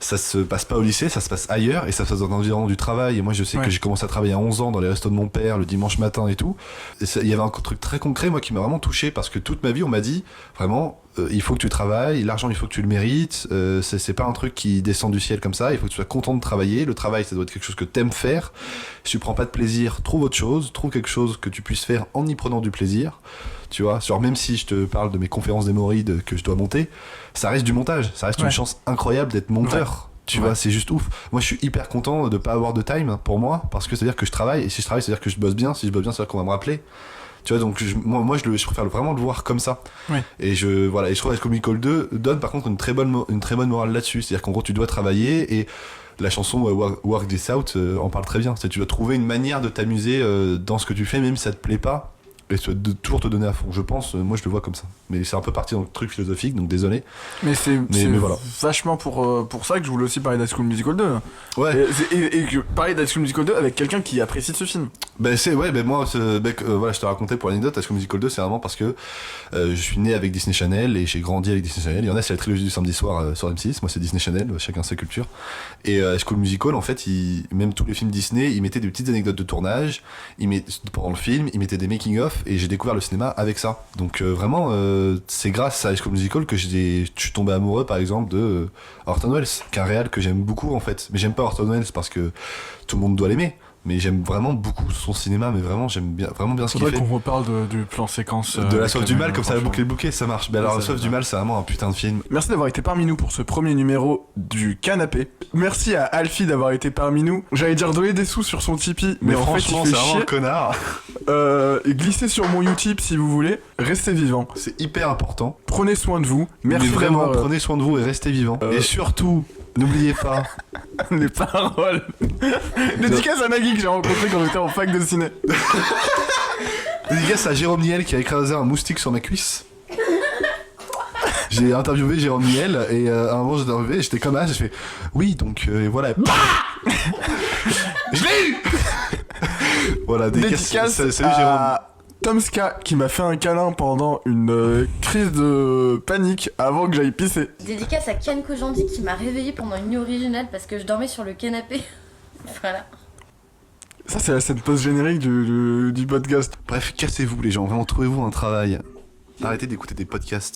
ça se passe pas au lycée, ça se passe ailleurs, et ça se passe dans l'environnement du travail. Et moi je sais que j'ai commencé à travailler à 11 ans dans les restos de mon père le dimanche matin et tout. Il y avait un truc très concret moi qui m'a vraiment touché, parce que toute ma vie on m'a dit vraiment il faut que tu travailles, l'argent il faut que tu le mérites, c'est pas un truc qui descend du ciel comme ça, il faut que tu sois content de travailler, le travail ça doit être quelque chose que t'aimes faire, si tu prends pas de plaisir, trouve autre chose, trouve quelque chose que tu puisses faire en y prenant du plaisir, tu vois. Genre même si je te parle de mes conférences d'hémorroïdes que je dois monter, ça reste du montage, ça reste une chance incroyable d'être monteur. Tu vois, c'est juste ouf. Moi, je suis hyper content de pas avoir de time pour moi, parce que c'est-à-dire que je travaille, et si je travaille, c'est-à-dire que je bosse bien. Si je bosse bien, c'est-à-dire qu'on va me rappeler. Tu vois, donc moi je préfère vraiment le voir comme ça. Et je trouve que High School Musical 2 donne par contre une très bonne morale là-dessus. C'est-à-dire qu'en gros, tu dois travailler, et la chanson Work This Out en parle très bien. C'est-à-dire que tu dois trouver une manière de t'amuser dans ce que tu fais, même si ça te plaît pas, et de toujours te donner à fond. Je pense, moi je le vois comme ça. Mais c'est un peu parti dans le truc philosophique, donc désolé. Mais c'est voilà. Vachement pour ça que je voulais aussi parler d'High School Musical 2. Ouais. Et que parler d'High School Musical 2 avec quelqu'un qui apprécie ce film. Moi, voilà, je te racontais pour l'anecdote, High School Musical 2, c'est vraiment parce que je suis né avec Disney Channel et j'ai grandi avec Disney Channel. Il y en a, c'est la trilogie du samedi soir sur M6. Moi, c'est Disney Channel, chacun sa culture. Et High School Musical, en fait, même tous les films Disney, ils mettaient des petites anecdotes de tournage. Pendant le film, ils mettaient des making-of, et j'ai découvert le cinéma avec ça. Donc vraiment, c'est grâce à High School Musical que je suis tombé amoureux, par exemple, de Orson Welles, qui est un réal que j'aime beaucoup en fait. Mais j'aime pas Orson Welles parce que tout le monde doit l'aimer. Mais j'aime vraiment beaucoup son cinéma, mais vraiment j'aime vraiment bien ce qu'il fait. Faudrait qu'on reparle du plan séquence de La Soif du Mal, comme ça, boucler le bouquet, ça marche. Alors La Soif du Mal, c'est vraiment un putain de film. Merci d'avoir été parmi nous pour ce premier numéro du Canapé. Merci à Alfie d'avoir été parmi nous. J'allais dire donner des sous sur son Tipeee, mais en fait il fait c'est vraiment chier. un connard. Glissez sur mon Utip si vous voulez. Restez vivants. C'est hyper important. Prenez soin de vous. Merci mais vraiment, d'avoir, prenez soin de vous et restez vivants. Et surtout, n'oubliez pas les paroles. Dédicace à Nagui que j'ai rencontré quand j'étais en fac de ciné. Dédicace à Jérôme Niel qui a écrasé un moustique sur ma cuisse. J'ai interviewé Jérôme Niel, et à un moment j'étais arrivé, j'étais comme ça, j'ai fait oui, donc voilà. Je l'ai eu. Voilà, dédicace salut Jérôme. Tomska qui m'a fait un câlin pendant une crise de panique avant que j'aille pisser. Dédicace à Ken Kojandi qui m'a réveillée pendant une nuit originale parce que je dormais sur le canapé. Voilà. Ça c'est la scène post-générique du podcast. Bref, cassez-vous les gens, vraiment trouvez-vous un travail. Arrêtez d'écouter des podcasts.